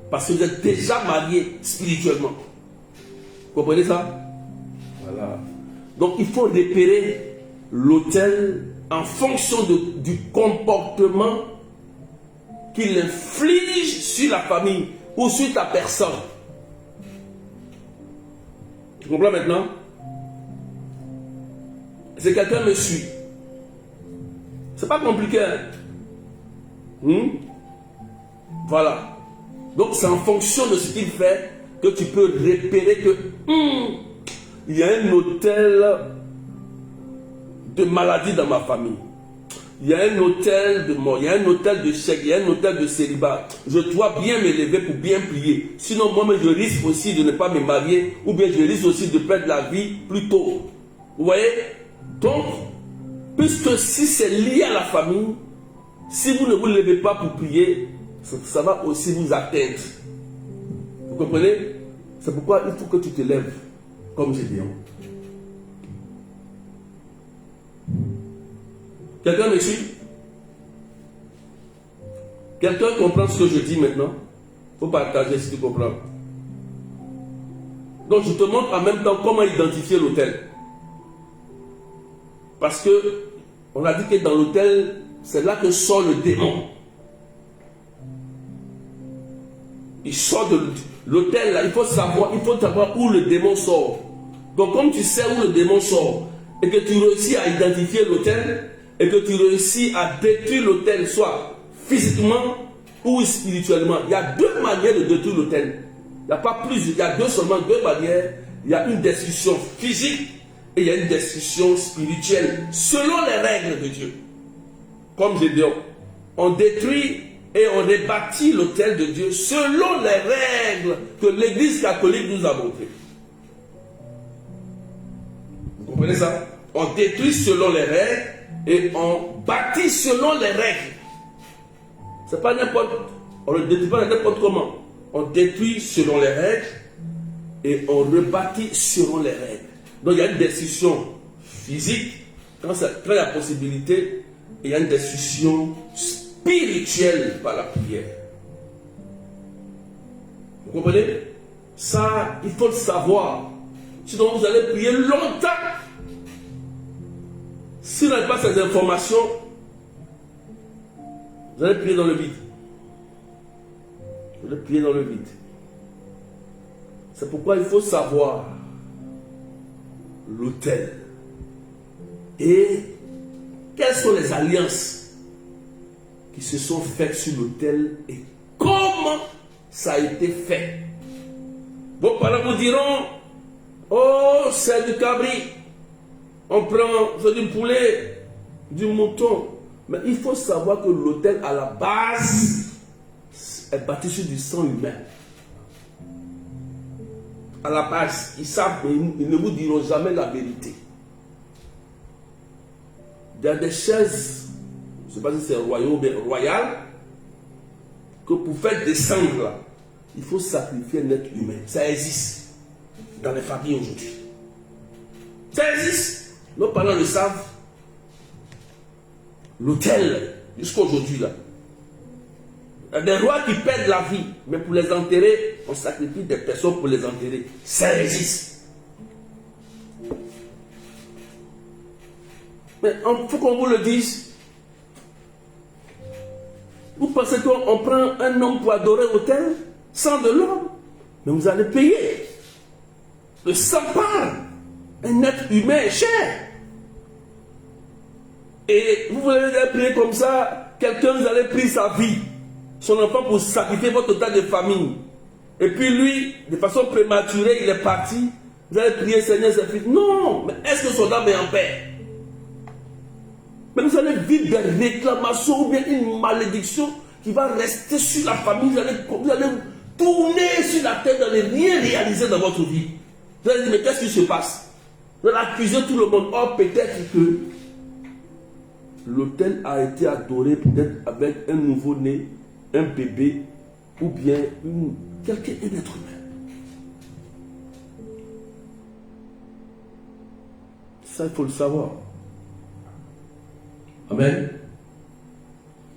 S2: Parce que vous êtes déjà mariés spirituellement. Vous comprenez ça? Voilà. Donc il faut repérer l'autel en fonction du comportement qu'il inflige sur la famille ou sur ta personne. Tu comprends maintenant? Si quelqu'un me suit, c'est pas compliqué. Voilà. Donc c'est en fonction de ce qu'il fait que tu peux repérer que il y a un autel de maladie dans ma famille. Il y a un autel de mort, il y a un autel de chèque, il y a un autel de célibat. Je dois bien me lever pour bien prier. Sinon, moi-même, je risque aussi de ne pas me marier ou bien je risque aussi de perdre la vie plus tôt. Vous voyez? Donc, puisque si c'est lié à la famille, si vous ne vous levez pas pour prier, ça va aussi vous atteindre. Vous comprenez? C'est pourquoi il faut que tu te lèves, comme j'ai dit. Quelqu'un me suit? Quelqu'un comprend ce que je dis maintenant? Il faut partager si tu comprends. Donc je te montre en même temps comment identifier l'autel. Parce que on a dit que dans l'autel, c'est là que sort le démon. Il sort de l'autel là, il faut savoir où le démon sort. Donc comme tu sais où le démon sort et que tu réussis à identifier l'autel et que tu réussis à détruire l'autel, soit physiquement ou spirituellement, il y a deux manières de détruire l'autel. Il n'y a pas plus, il y a seulement deux manières. Il y a une destruction physique et il y a une destruction spirituelle selon les règles de Dieu. Comme je dis, on détruit et on rebâtit l'autel de Dieu selon les règles que l'Église catholique nous a montrées. Vous comprenez ça? On détruit selon les règles et on bâtit selon les règles. C'est pas n'importe, on ne détruit pas n'importe comment. On détruit selon les règles et on rebâtit selon les règles. Donc il y a une destruction physique quand il y a possibilité, et il y a une destruction spirituelle par la prière. Vous comprenez? Ça, il faut le savoir. Sinon vous allez prier longtemps. Si vous n'avez pas ces informations, vous allez prier dans le vide. Vous allez prier dans le vide. C'est pourquoi il faut savoir l'autel. Et quelles sont les alliances qui se sont faites sur l'autel et comment ça a été fait. Vos parents vous diront, oh, c'est du cabri. On prend c'est du poulet, du mouton. Mais il faut savoir que l'autel à la base est bâti sur du sang humain. À la base, ils savent, mais ils ne vous diront jamais la vérité. il y a des chaises, je ne sais pas si c'est royal ou bien royal, que pour faire descendre là, il faut sacrifier un être humain. Ça existe dans les familles aujourd'hui. Ça existe. Nos parents le savent. L'autel, jusqu'à aujourd'hui là. Il y a des rois qui perdent la vie, mais pour les enterrer, on sacrifie des personnes pour les enterrer. Ça existe. Mais il faut qu'on vous le dise. Vous pensez qu'on prend un homme pour adorer l'autel, sang de l'homme, mais vous allez payer. Le sang parle. Un être humain est cher. Et vous voulez prier comme ça, quelqu'un vous allez prendre sa vie, son enfant pour sacrifier votre total de famille. Et puis lui, de façon prématurée, il est parti. Vous allez prier, Seigneur, c'est fini. Non, mais est-ce que son âme est en paix? Mais vous allez vivre des réclamations ou bien une malédiction qui va rester sur la famille. Vous allez tourner sur la tête, vous n'allez rien réaliser dans votre vie. Vous allez dire, mais qu'est-ce qui se passe? Vous allez accuser tout le monde. Or, peut-être que l'autel a été adoré peut-être avec un nouveau-né, un bébé, ou bien quelqu'un, un être humain. Ça, il faut le savoir. Amen.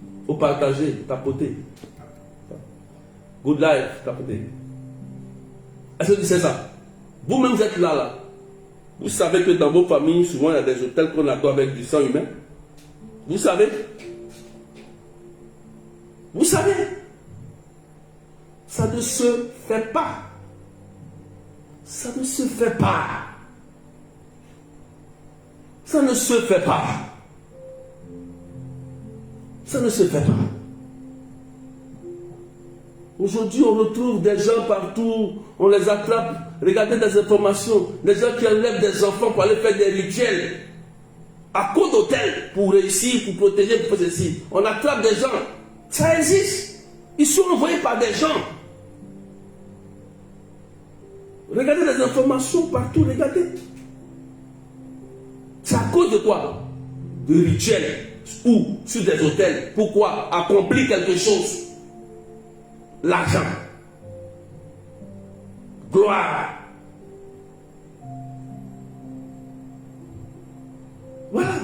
S2: Il faut partager, tapoter. Good life, tapoter. Est-ce que tu sais ça? Vous-même, vous êtes là. Vous savez que dans vos familles, souvent, il y a des hôtels qu'on adore avec du sang humain. Vous savez? Vous savez? Ça ne se fait pas. Ça ne se fait pas. Ça ne se fait pas. Ça ne se fait pas. Aujourd'hui, on retrouve des gens partout, on les attrape. Regardez des informations, des gens qui enlèvent des enfants pour aller faire des rituels à cause d'hôtel pour réussir, pour protéger, pour faire ceci. On attrape des gens. Ça existe. Ils sont envoyés par des gens. Regardez les informations partout, regardez. C'est à cause de quoi? De rituels ou sur des hôtels. Pourquoi? Accomplir quelque chose. L'argent. Gloire. Voilà.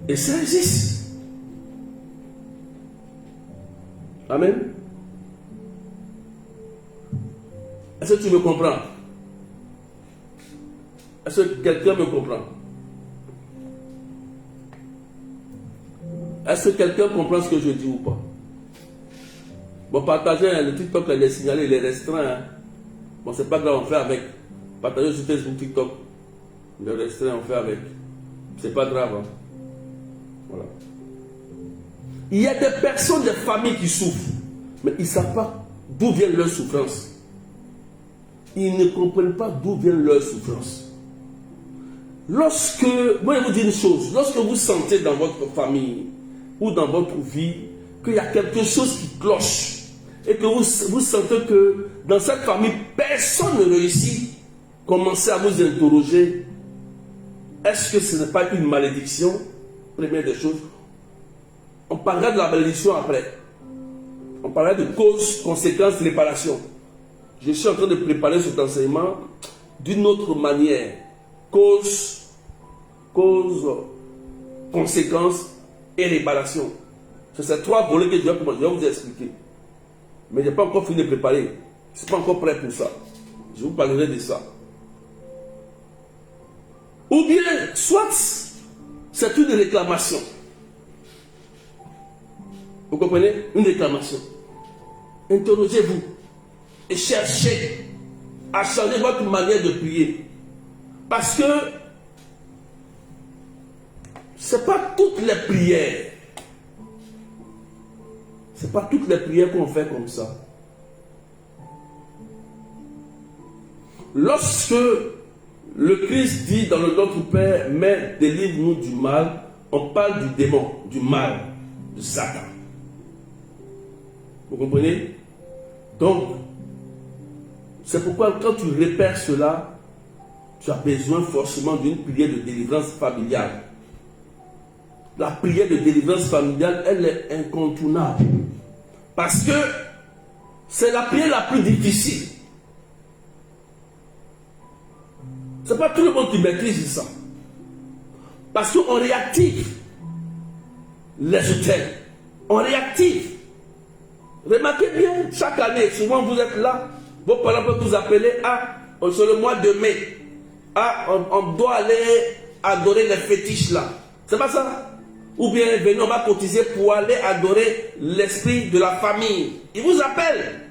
S2: Et ça existe. Amen. Est-ce que tu me comprends? Est-ce que quelqu'un me comprend? Est-ce que quelqu'un comprend ce que je dis ou pas? Bon, partagez, le TikTok, il est signalé, il est restreint. Hein. Bon, c'est pas grave, on fait avec. Partagez sur Facebook, TikTok. Il est restreint, on fait avec. C'est pas grave. Hein. Voilà. Il y a des personnes, des familles qui souffrent, mais ils ne savent pas d'où vient leur souffrance. Ils ne comprennent pas d'où vient leur souffrance. Lorsque, moi je vous dis une chose, lorsque vous sentez dans votre famille ou dans votre vie qu'il y a quelque chose qui cloche et que vous sentez que dans cette famille personne ne réussit, commencez à vous interroger, est-ce que ce n'est pas une malédiction? Première des choses, on parlera de la malédiction après. On parlera de cause, conséquence, réparation. Je suis en train de préparer cet enseignement d'une autre manière. Cause, conséquence et réparation. C'est ces trois volets que je vais vous expliquer. Mais je n'ai pas encore fini de préparer. Je ne suis pas encore prêt pour ça. Je vous parlerai de ça. Ou bien, soit c'est une réclamation. Vous comprenez? Une réclamation. Interrogez-vous et cherchez à changer votre manière de prier. Parce que ce n'est pas toutes les prières. Ce n'est pas toutes les prières qu'on fait comme ça. Lorsque le Christ dit dans le Notre Père, mais délivre-nous du mal, on parle du démon, du mal, de Satan. Vous comprenez? Donc, c'est pourquoi quand tu répères cela, tu as besoin forcément d'une prière de délivrance familiale. La prière de délivrance familiale, elle est incontournable. Parce que c'est la prière la plus difficile. Ce n'est pas tout le monde qui maîtrise ça. Parce qu'on réactive les autels. On réactive. Remarquez bien, chaque année, souvent vous êtes là, vos parents peuvent vous appeler, c'est le mois de mai. On doit aller adorer les fétiches là. C'est pas ça? Ou bien venez, on va cotiser pour aller adorer l'esprit de la famille. Il vous appelle.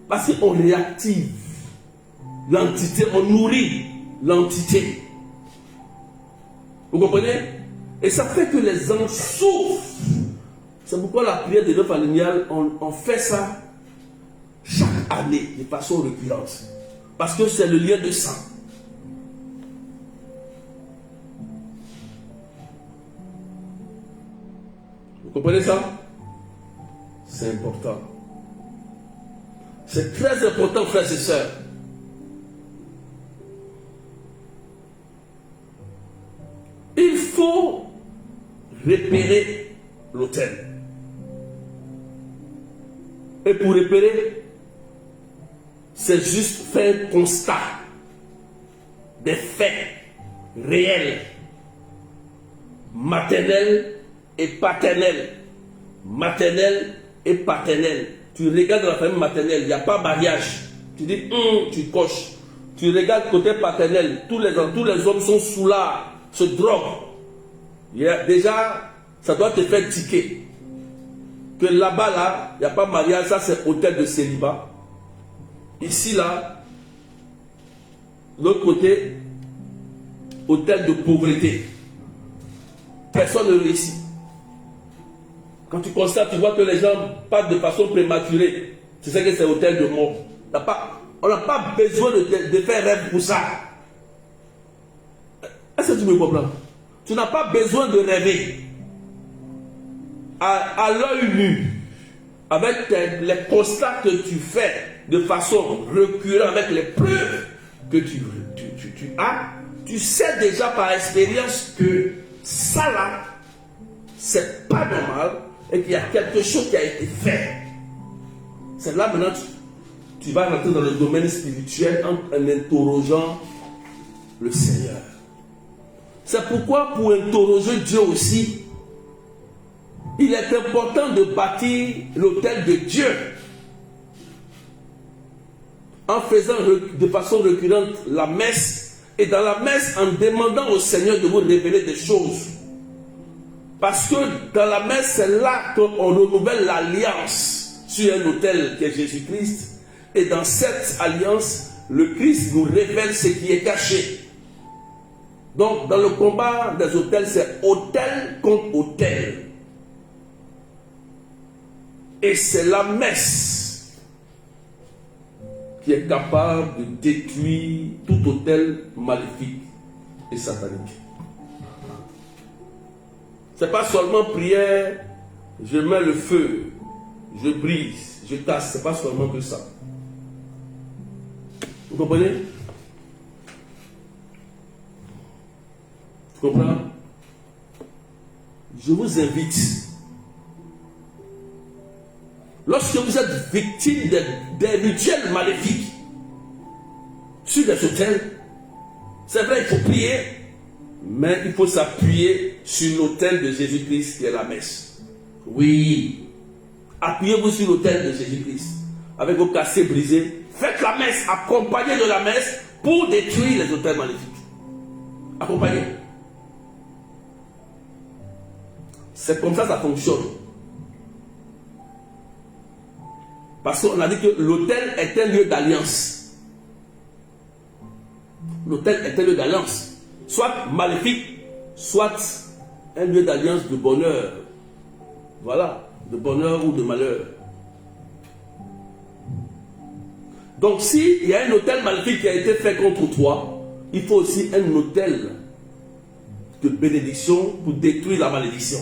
S2: Parce qu'on réactive l'entité, on nourrit l'entité. Vous comprenez? Et ça fait que les anges souffrent. C'est pourquoi la prière de l'œuvre familiale, on fait ça chaque année de façon récurrente. Parce que c'est le lien de sang. Vous comprenez ça? C'est important. C'est très important, frères et sœurs. Il faut repérer l'autel. Et pour repérer, c'est juste faire un constat des faits réels, maternels et paternels. Maternels et paternels. Tu regardes dans la famille maternelle, il n'y a pas mariage. Tu dis, tu coches. Tu regardes côté paternel, tous les hommes sont sous là, se droguent. Déjà, ça doit te faire tiquer. Que là-bas, là, il n'y a pas mariage, ça c'est hôtel de célibat. Ici, là, l'autre côté, hôtel de pauvreté. Personne ne réussit. Quand tu constates, tu vois que les gens partent de façon prématurée. Tu sais que c'est hôtel de mort. On n'a pas besoin de faire rêve pour ça. Est-ce que tu me comprends? Tu n'as pas besoin de rêver. À l'œil nu, avec les constats que tu fais de façon récurrente, avec les preuves que tu as, tu sais déjà par expérience que ça là, c'est pas normal et qu'il y a quelque chose qui a été fait. C'est là maintenant tu vas rentrer dans le domaine spirituel en interrogeant le Seigneur. C'est pourquoi pour interroger Dieu aussi, il est important de bâtir l'autel de Dieu en faisant de façon récurrente la messe et dans la messe en demandant au Seigneur de vous révéler des choses. Parce que dans la messe, c'est là qu'on renouvelle l'alliance sur un autel qui est Jésus-Christ. Et dans cette alliance, le Christ nous révèle ce qui est caché. Donc, dans le combat des autels, c'est autel contre autel. Et c'est la messe qui est capable de détruire tout autel maléfique et satanique. Ce n'est pas seulement prière, je mets le feu, je brise, je casse, ce n'est pas seulement que ça. Vous comprenez? Tu comprends? Je vous invite. Lorsque vous êtes victime des rituels maléfiques sur des autels, c'est vrai, il faut prier, mais il faut s'appuyer sur l'autel de Jésus-Christ qui est la messe. Oui, appuyez-vous sur l'autel de Jésus-Christ avec vos cassés brisés. Faites la messe, accompagnez de la messe pour détruire les autels maléfiques. Accompagnez. C'est comme ça que ça fonctionne. Parce qu'on a dit que l'autel est un lieu d'alliance. L'autel est un lieu d'alliance. Soit maléfique, soit un lieu d'alliance de bonheur. Voilà, de bonheur ou de malheur. Donc s'il y a un autel maléfique qui a été fait contre toi, il faut aussi un autel de bénédiction pour détruire la malédiction.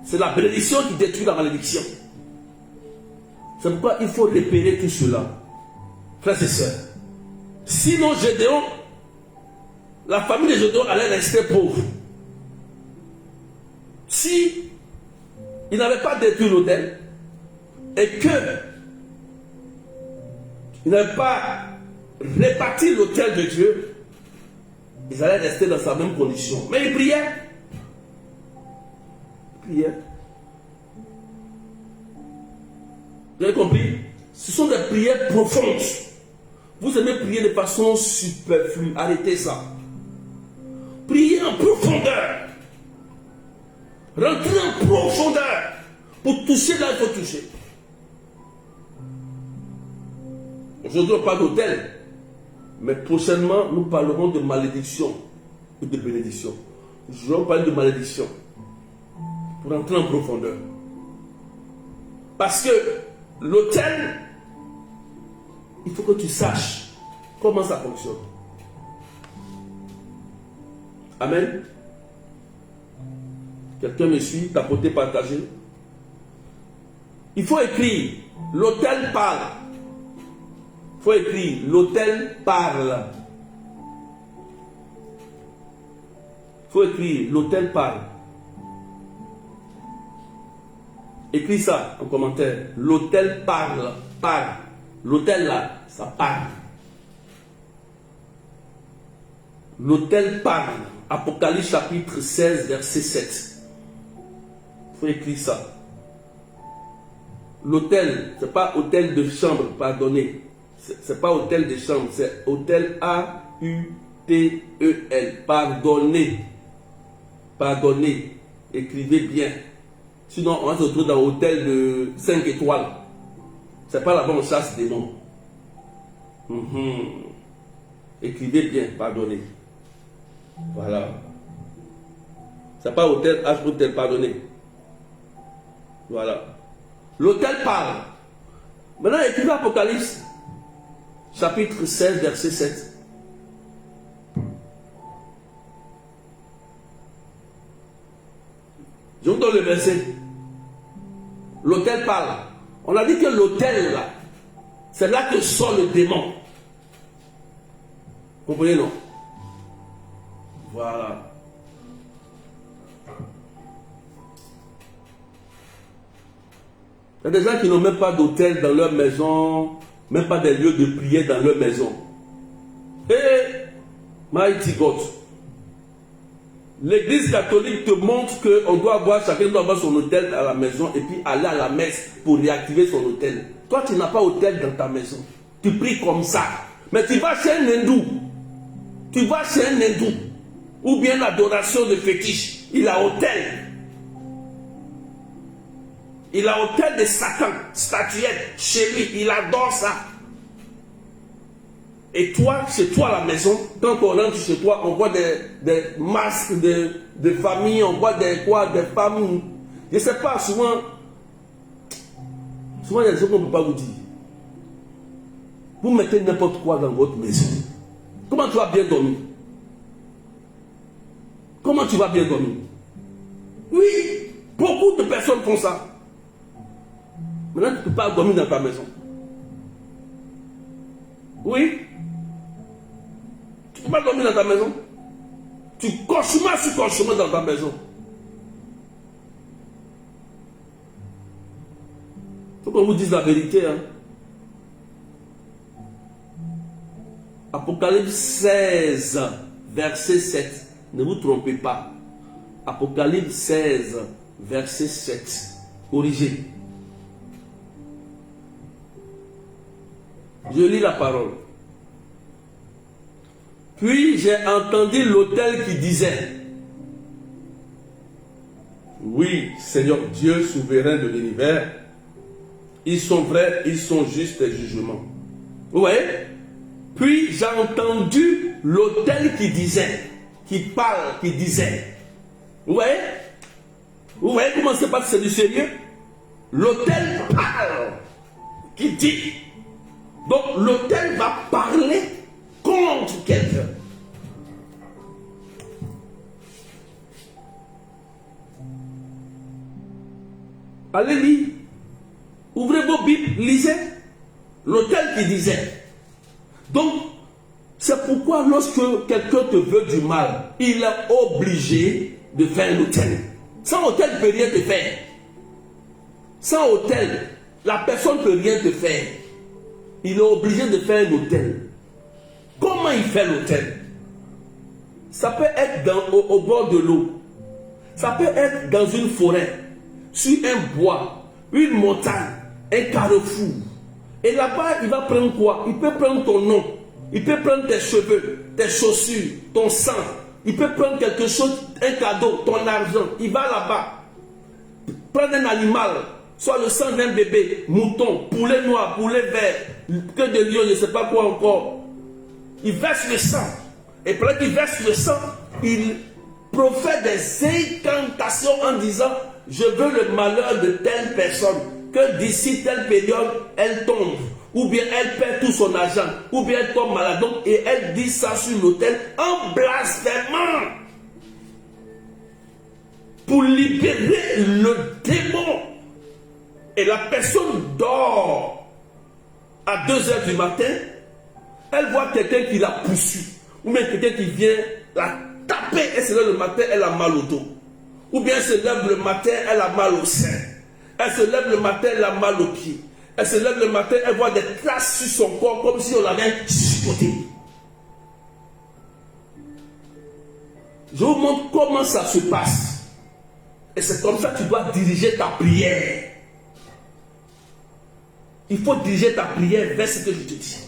S2: C'est la bénédiction qui détruit la malédiction. C'est pourquoi il faut repérer tout cela. Frères et sœurs, Sinon, Gédéon, la famille de Gédéon allait rester pauvre. Si il n'avait pas détruit l'autel et que il n'avait pas réparti l'autel de Dieu, ils allaient rester dans sa même condition. Mais ils priaient. Ils priaient. Vous avez compris? Ce sont des prières profondes. Vous aimez prier de façon superflue. Arrêtez ça. Priez en profondeur. Rentrez en profondeur. Pour toucher là, il faut toucher. Aujourd'hui, on parle d'autel. Mais prochainement, nous parlerons de malédiction et de bénédiction. Je vais parler de malédiction. Pour entrer en profondeur. Parce que l'autel, il faut que tu saches comment ça fonctionne. Amen. Quelqu'un me suit, tapoter, partager. Il faut écrire, l'autel parle. Il faut écrire, l'autel parle. Il faut écrire, l'autel parle. Écris ça en commentaire. L'autel parle. Parle. L'autel là, ça parle. L'autel parle. Apocalypse chapitre 16, verset 7. Il faut écrire ça. L'autel, ce n'est pas hôtel de chambre, pardonnez. Ce n'est pas hôtel de chambre, c'est hôtel A-U-T-E-L. Pardonnez. Pardonnez. Écrivez bien. Sinon, on va se retrouver dans l'hôtel de 5 étoiles. Ce n'est pas là-bas on chasse des noms. Écrivez bien, pardonnez. Voilà. Ce n'est pas hôtel, H-hôtel, pardonnez. Voilà. L'autel parle. Maintenant, écrivez Apocalypse, chapitre 16, verset 7. Je vous donne le verset. L'autel parle. On a dit que l'autel, là, c'est là que sort le démon. Vous comprenez, non? Voilà. Il y a des gens qui n'ont même pas d'hôtel dans leur maison, même pas des lieux de prière dans leur maison. Et, mighty God, l'Église catholique te montre qu'on doit avoir, chacun doit avoir son hôtel à la maison et puis aller à la messe pour réactiver son hôtel. Toi, tu n'as pas hôtel dans ta maison. Tu pries comme ça. Mais tu vas chez un hindou. Tu vas chez un hindou. Ou bien l'adoration de fétiche. Il a hôtel. Il a hôtel de Satan, statuette, chez lui. Il adore ça. Et toi, chez toi à la maison, quand on rentre chez toi, on voit des masques de famille, on voit des femmes. Je ne sais pas, souvent il y a des choses qu'on ne peut pas vous dire. Vous mettez n'importe quoi dans votre maison. Comment tu vas bien dormir? Comment tu vas bien dormir? Oui, beaucoup de personnes font ça. Maintenant, tu ne peux pas dormir dans ta maison. Oui. Tu ne peux pas dormir dans ta maison. Tu cauchemars sur cauchemars dans ta maison. Il faut qu'on vous dise la vérité. Hein. Apocalypse 16, verset 7. Ne vous trompez pas. Apocalypse 16, verset 7. Corrigez. Je lis la parole. Puis j'ai entendu l'autel qui disait: oui, Seigneur Dieu souverain de l'univers, ils sont vrais, ils sont justes tes jugements. Vous voyez? Puis j'ai entendu l'autel qui disait, qui parle, qui disait. Vous voyez? Vous voyez comment c'est pas que c'est du sérieux? L'autel parle, qui dit. Donc l'autel va parler contre quelqu'un. Allez lire. Ouvrez vos Bibles, lisez. L'autel qui disait. Donc, C'est pourquoi lorsque quelqu'un te veut du mal, il est obligé de faire un hôtel. Sans hôtel, il ne peut rien te faire. Sans hôtel, la personne ne peut rien te faire. Il est obligé de faire un hôtel. Comment il fait l'hôtel? Ça peut être au bord de l'eau. Ça peut être dans une forêt, sur un bois, une montagne, un carrefour. Et là-bas, il va prendre quoi? Il peut prendre ton nom. Il peut prendre tes cheveux, tes chaussures, ton sang. Il peut prendre quelque chose, un cadeau, ton argent. Il va là-bas. Prendre un animal, soit le sang d'un bébé, mouton, poulet noir, poulet vert, queue de lion, je ne sais pas quoi encore. Il verse le sang. Et pendant qu'il verse le sang, il profère des incantations en disant: je veux le malheur de telle personne, que d'ici telle période, elle tombe, ou bien elle perd tout son argent, ou bien elle tombe malade. Et elle dit ça sur l'autel en blasphémant, pour libérer le démon. Et la personne dort à 2 h du matin, elle voit quelqu'un qui l'a poussée, ou bien quelqu'un qui vient la taper, elle se lève le matin, elle a mal au dos. Ou bien elle se lève le matin, elle a mal au sein. Elle se lève le matin, elle a mal aux pieds. Elle se lève le matin, elle voit des traces sur son corps, comme si on l'avait chicoté. Je vous montre comment ça se passe. Et c'est comme ça que tu dois diriger ta prière. Il faut diriger ta prière vers ce que je te dis.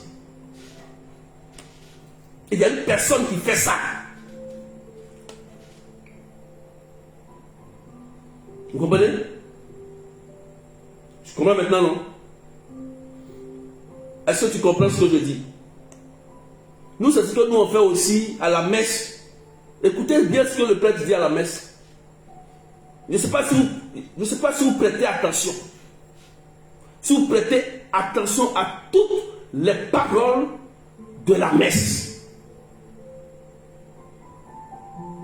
S2: Et il y a une personne qui fait ça. Vous comprenez? Tu comprends maintenant, non? Est-ce que tu comprends ce que je dis? Nous, c'est ce que nous on fait aussi à la messe. Écoutez bien ce que le prêtre dit à la messe. Je ne sais pas si vous prêtez attention. Si vous prêtez attention à toutes les paroles de la messe.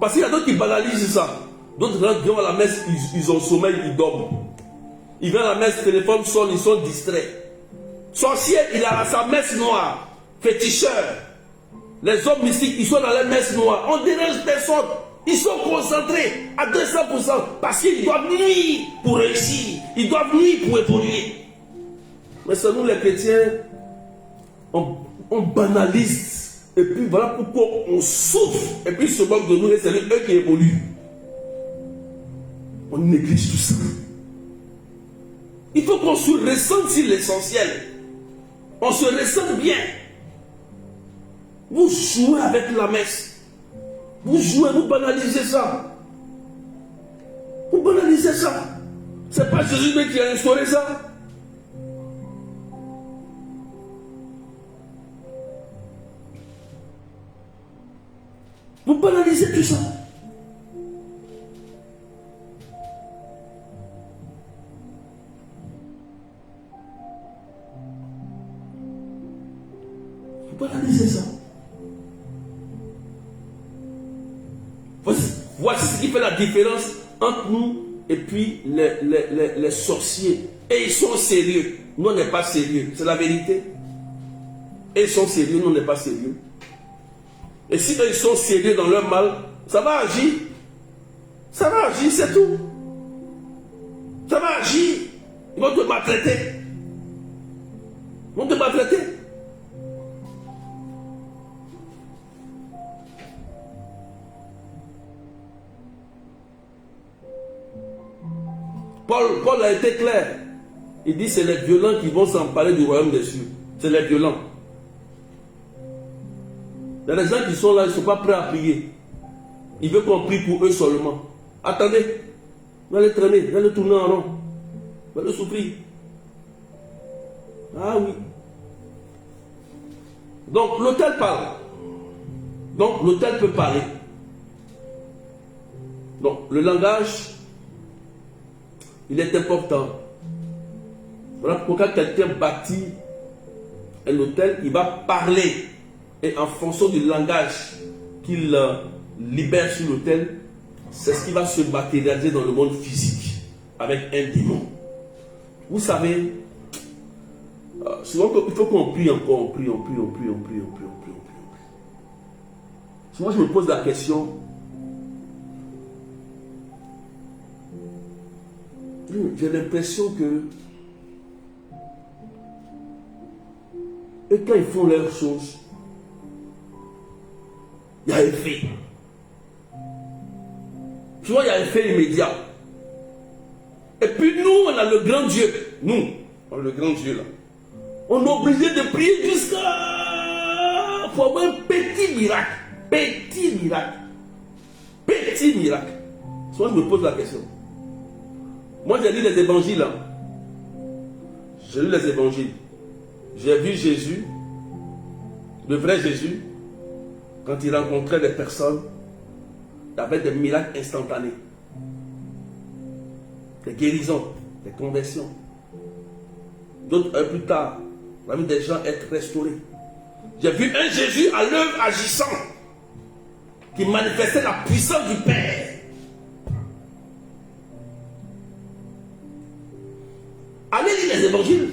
S2: Parce qu'il y a d'autres qui banalisent ça. D'autres viennent à la messe, ils ont sommeil, ils dorment. Ils viennent à la messe, le téléphone sonne, ils sont distraits. Sorcier, il a sa messe noire. Féticheur. Les hommes mystiques, ils sont dans la messe noire. On dérange personne. Ils sont concentrés à 200% parce qu'ils doivent nuire pour réussir. Ils doivent nuire pour évoluer. Mais c'est nous les chrétiens, on banalise. Et puis voilà pourquoi on souffre. Et puis ils se moquent de nous et c'est eux qui évoluent. On néglige tout ça. Il faut qu'on se ressente sur l'essentiel. On se ressent bien. Vous jouez avec la messe. Vous jouez, vous banalisez ça. Vous banalisez ça. C'est pas Jésus qui a instauré ça. Vous banalisez tout ça. Vous banalisez ça. Voici ce qui fait la différence entre nous et puis les sorciers. Et ils sont sérieux. Nous, on n'est pas sérieux. C'est la vérité. Et ils sont sérieux, nous, on n'est pas sérieux. Et si eux, ils sont sérieux dans leur mal, ça va agir. Ça va agir, c'est tout. Ça va agir. Ils vont te maltraiter. Ils vont te maltraiter. Paul a été clair. Il dit c'est les violents qui vont s'emparer du royaume des cieux. C'est les violents. Il y a des gens qui sont là, ils ne sont pas prêts à prier. Ils veulent qu'on prie pour eux seulement. Attendez. Vous allez traîner, vous allez tourner en rond. Vous allez souffrir. Ah oui. Donc l'autel parle. Donc l'autel peut parler. Donc le langage, il est important. Voilà pourquoi quelqu'un bâtit un hôtel, il va parler. Et en fonction du langage qu'il libère sur l'autel, c'est ce qui va se matérialiser dans le monde physique avec un démon. Vous savez, souvent il faut qu'on prie encore, on prie. Moi, je me pose la question. J'ai l'impression que et quand ils font leurs choses, il y a effet. Tu vois, il y a effet immédiat. Et puis nous, on a le grand Dieu. Nous, on a le grand Dieu là. On est obligé de prier jusqu'à pour avoir un petit miracle. Petit miracle. Petit miracle. Soit je me pose la question. Moi, j'ai lu les évangiles. Hein. J'ai lu les évangiles. J'ai vu Jésus, le vrai Jésus, quand il rencontrait des personnes, il avait des miracles instantanés. Des guérisons, des conversions. D'autres heures plus tard, on a vu des gens être restaurés. J'ai vu un Jésus à l'œuvre agissant, qui manifestait la puissance du Père. Allez lire les évangiles.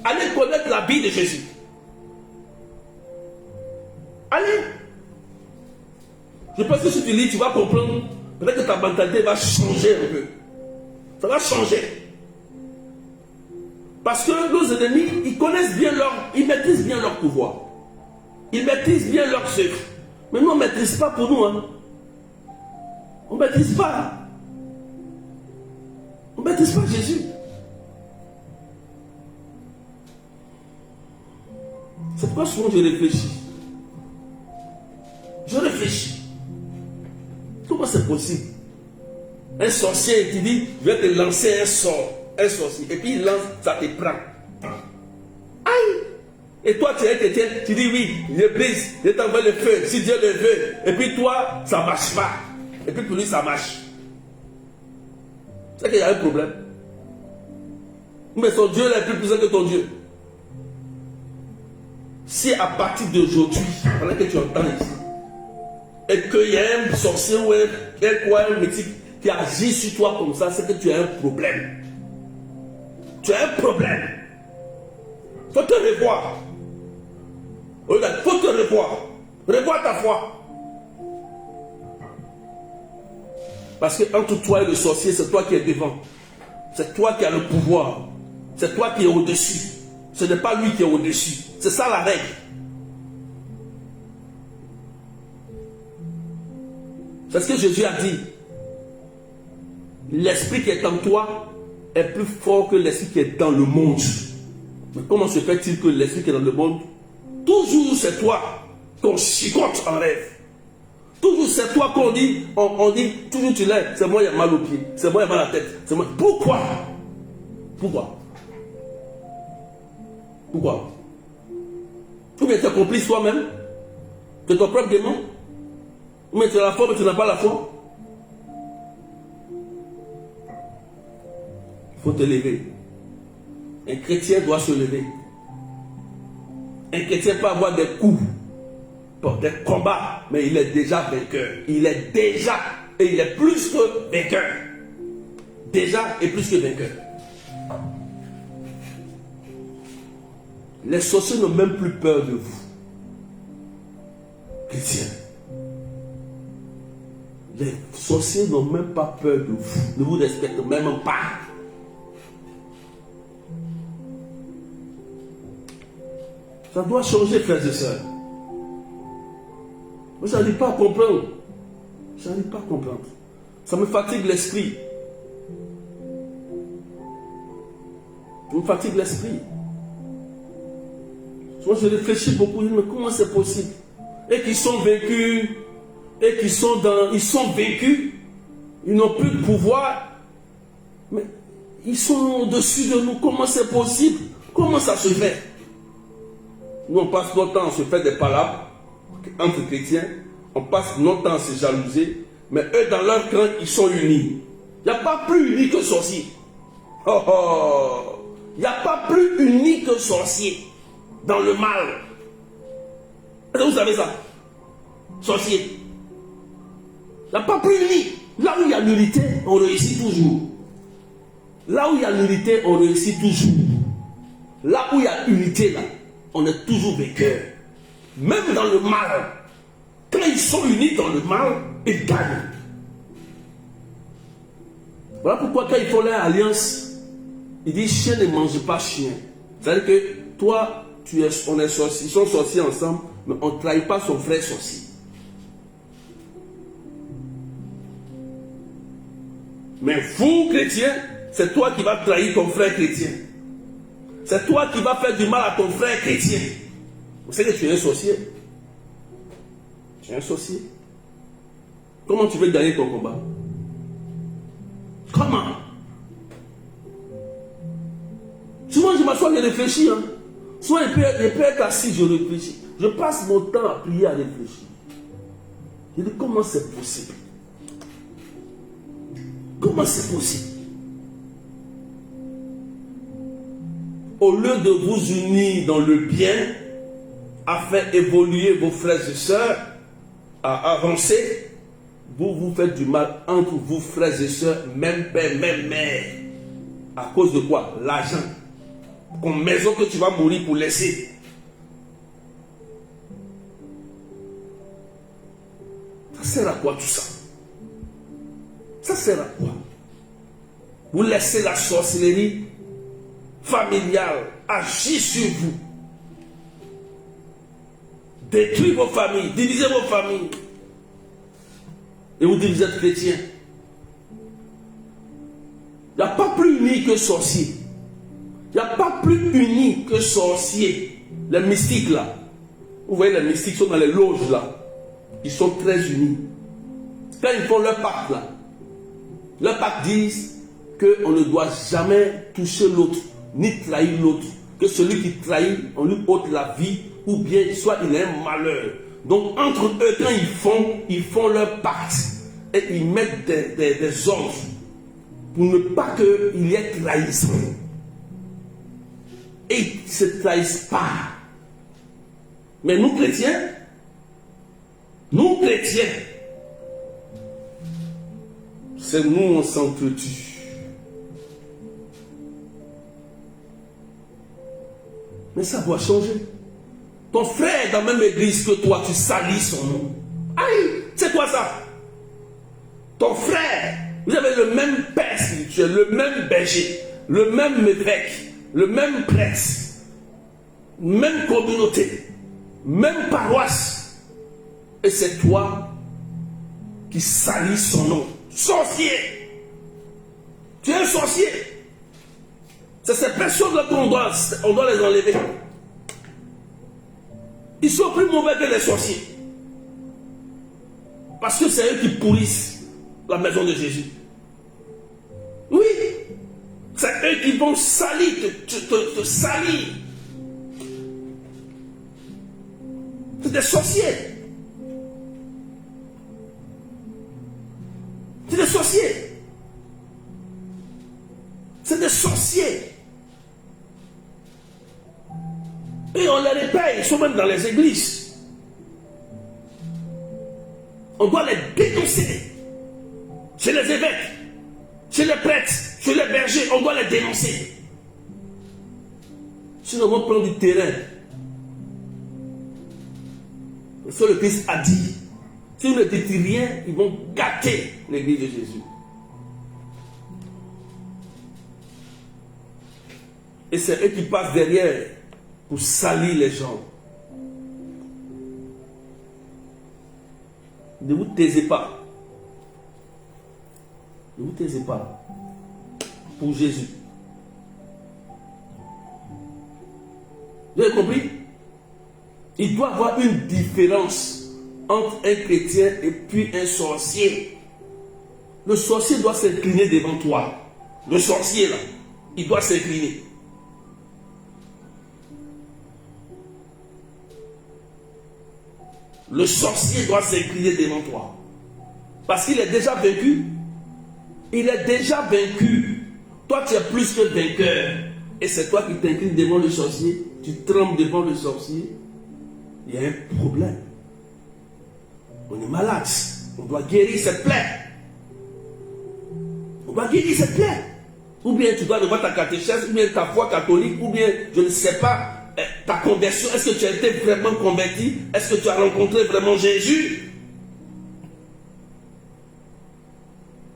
S2: Allez connaître la vie de Jésus. Allez. Je pense que si tu lis, tu vas comprendre. Peut-être que ta mentalité va changer un peu. Ça va changer. Parce que nos ennemis, ils connaissent bien ils maîtrisent bien leur pouvoir. Ils maîtrisent bien leur secret. Mais nous, on ne maîtrise pas pour nous. Hein. On ne maîtrise pas. On ne maîtrise pas Jésus. C'est pourquoi souvent je réfléchis. Je réfléchis. Comment c'est possible? Un sorcier qui dit, je vais te lancer un sort, un sorcier. Et puis il lance, ça te prend. Aïe! Et toi tu es chrétien, tu dis oui, je brise, je t'envoie le feu, si Dieu le veut. Et puis toi, ça ne marche pas. Et puis pour lui, ça marche. C'est qu'il y a un problème. Mais son Dieu est plus puissant que ton Dieu. Si à partir d'aujourd'hui, pendant que tu entends ici, et qu'il y a un sorcier ou un métier qui agit sur toi comme ça, c'est que tu as un problème. Tu as un problème. Il faut te revoir. Il faut te revoir. Revoir ta foi. Parce que entre toi et le sorcier, c'est toi qui es devant. C'est toi qui as le pouvoir. C'est toi qui es au-dessus. Ce n'est pas lui qui est au-dessus. C'est ça la règle. C'est ce que Jésus a dit. L'esprit qui est en toi est plus fort que l'esprit qui est dans le monde. Mais comment se fait-il que l'esprit qui est dans le monde, toujours c'est toi qu'on chicote en rêve. Toujours c'est toi qu'on dit, on dit, toujours tu l'es, c'est moi qui ai mal aux pieds, c'est moi qui ai mal à la tête. C'est moi. Pourquoi? Pourquoi? Pourquoi? Ou bien tu es complice toi-même? Tu es ton propre démon? Ou bien tu as la foi mais tu n'as pas la foi? Il faut te lever. Un chrétien doit se lever. Un chrétien peut avoir des coups, des combats, mais il est déjà vainqueur. Il est déjà, et il est plus que vainqueur. Déjà et plus que vainqueur. Les sorciers n'ont même plus peur de vous, chrétiens. Les sorciers n'ont même pas peur de vous, ne vous respectent même pas. Ça doit changer, frères et sœurs. Moi, je n'arrive pas à comprendre. Je n'arrive pas à comprendre. Ça me fatigue l'esprit. Ça me fatigue l'esprit. Moi, je réfléchis beaucoup. Mais comment c'est possible? Et qu'ils sont vaincus. Et qu'ils sont ils sont vaincus. Ils n'ont plus de pouvoir. Mais ils sont au-dessus de nous. Comment c'est possible? Comment ça se fait? Nous, on passe notre temps à se faire des palabres entre chrétiens. On passe notre temps à se jalouser. Mais eux, dans leur camp, ils sont unis. Il n'y a pas plus uni que sorcier. Oh oh! Il n'y a pas plus uni que sorcier. Dans le mal. Est-ce que vous savez ça? Sorcier. Il n'y a pas plus uni. Là où il y a l'unité, on réussit toujours. Là où il y a l'unité, on réussit toujours. Là où il y a unité, là, on est toujours vainqueur. Même dans le mal, quand ils sont unis dans le mal, ils gagnent. Voilà pourquoi quand ils font leur alliance, ils disent chien ne mange pas chien. C'est-à-dire que toi, on est sorcier, ils sont sorciers ensemble, mais on ne trahit pas son frère sorcier. Mais vous, chrétiens, c'est toi qui vas trahir ton frère chrétien. C'est toi qui vas faire du mal à ton frère chrétien. Vous savez que tu es un sorcier. Tu es un sorcier. Comment tu veux gagner ton combat? Comment? Souvent je m'assois et réfléchis. Souvent je peux être assis, je réfléchis. Je passe mon temps à prier, à réfléchir. Je dis comment c'est possible? Comment c'est possible? Au lieu de vous unir dans le bien, à faire évoluer vos frères et sœurs, à avancer, vous vous faites du mal entre vous, frères et sœurs, même père, même mère. À cause de quoi? L'argent. Comme maison que tu vas mourir pour laisser. Ça sert à quoi tout ça? Ça sert à quoi? Vous laissez la sorcellerie familiale agir sur vous. Détruire vos familles, diviser vos familles. Et vous dites vous êtes chrétien. Il n'y a pas plus uni que sorcier. Il n'y a pas plus uni que sorcier. Les mystiques là. Vous voyez, les mystiques sont dans les loges là. Ils sont très unis. Quand ils font leur pacte là, leur pacte disent qu'on ne doit jamais toucher l'autre, ni trahir l'autre. Que celui qui trahit, on lui ôte la vie, ou bien soit il a un malheur. Donc entre eux, quand ils font leur pacte, et ils mettent des ordres pour ne pas qu'il y ait trahison. Et ils ne se trahissent pas. Mais nous chrétiens, c'est nous on s'entretue. Mais ça doit changer. Ton frère est dans la même église que toi, tu salis son nom. Aïe, c'est quoi ça? Ton frère, vous avez le même père spirituel, le même berger, le même évêque, le même prêtre, même communauté, même paroisse. Et c'est toi qui salis son nom. Sorcier! Tu es un sorcier! C'est ces personnes-là qu'on doit les enlever. Ils sont plus mauvais que les sorciers. Parce que c'est eux qui pourrissent la maison de Jésus. Oui. C'est eux qui vont salir, te salir. C'est des sorciers. C'est des sorciers. C'est des sorciers. Et on les répète, ils sont même dans les églises. On doit les dénoncer. Chez les évêques, chez les prêtres, chez les bergers, on doit les dénoncer. Sinon, on va prendre du terrain. C'est ce que le Christ a dit. Si vous ne dites rien, ils vont gâter l'église de Jésus. Et c'est eux qui passent derrière pour salir les gens. Ne vous taisez pas. Ne vous taisez pas. Pour Jésus. Vous avez compris? Il doit y avoir une différence entre un chrétien et puis un sorcier. Le sorcier doit s'incliner devant toi. Le sorcier là, il doit s'incliner. Le sorcier doit s'incliner devant toi. Parce qu'il est déjà vaincu. Il est déjà vaincu. Toi, tu es plus que vainqueur. Et c'est toi qui t'inclines devant le sorcier. Tu trembles devant le sorcier. Il y a un problème. On est malade. On doit guérir cette plaie. On doit guérir cette plaie. Ou bien tu dois devoir ta catéchèse, ou bien ta foi catholique, ou bien, je ne sais pas, ta conversion? Est-ce que tu as été vraiment converti? Est-ce que tu as rencontré vraiment Jésus?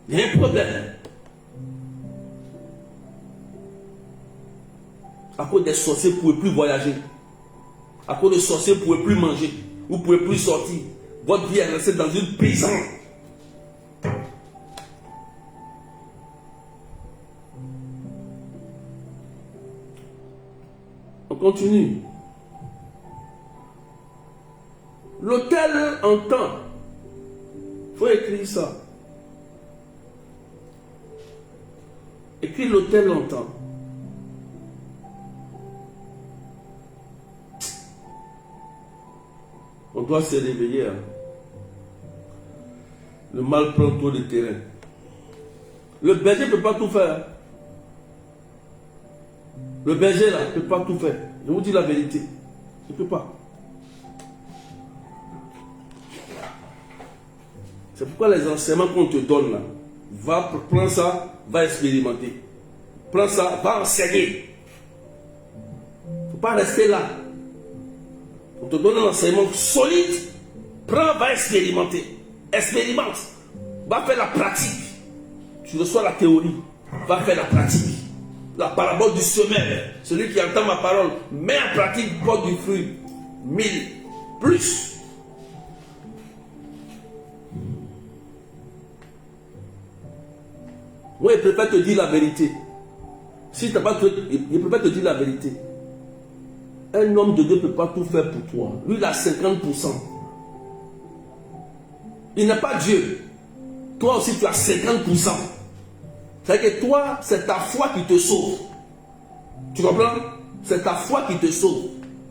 S2: Il y a un problème. À cause des sorciers, vous ne pouvez plus voyager. À cause des sorciers, vous ne pouvez plus manger. Vous ne pouvez plus sortir. Votre vie est restée dans une prison. On continue. L'autel entend. Il faut écrire ça. Écris l'autel entend. On doit se réveiller. Hein. Le mal prend trop de terrain. Le berger ne peut pas tout faire. Le berger là ne peut pas tout faire. Je vous dis la vérité. Il ne peut pas. C'est pourquoi les enseignements qu'on te donne là, prends ça, va expérimenter. Prends ça, va enseigner. Il ne faut pas rester là. On te donne un enseignement solide. Prends, va expérimenter. Expérimente. Va faire la pratique. Tu reçois la théorie. Va faire la pratique. La parabole du semeur. Celui qui entend ma parole, met en pratique, porte du fruit. 1000 plus. Moi, je préfère te dire la vérité. Si tu n'as pas, je préfère te dire la vérité. Un homme de Dieu ne peut pas tout faire pour toi. Lui, il a 50%. Il n'est pas Dieu. Toi aussi, tu as 50%. C'est-à-dire que toi, c'est ta foi qui te sauve. Tu comprends? C'est ta foi qui te sauve.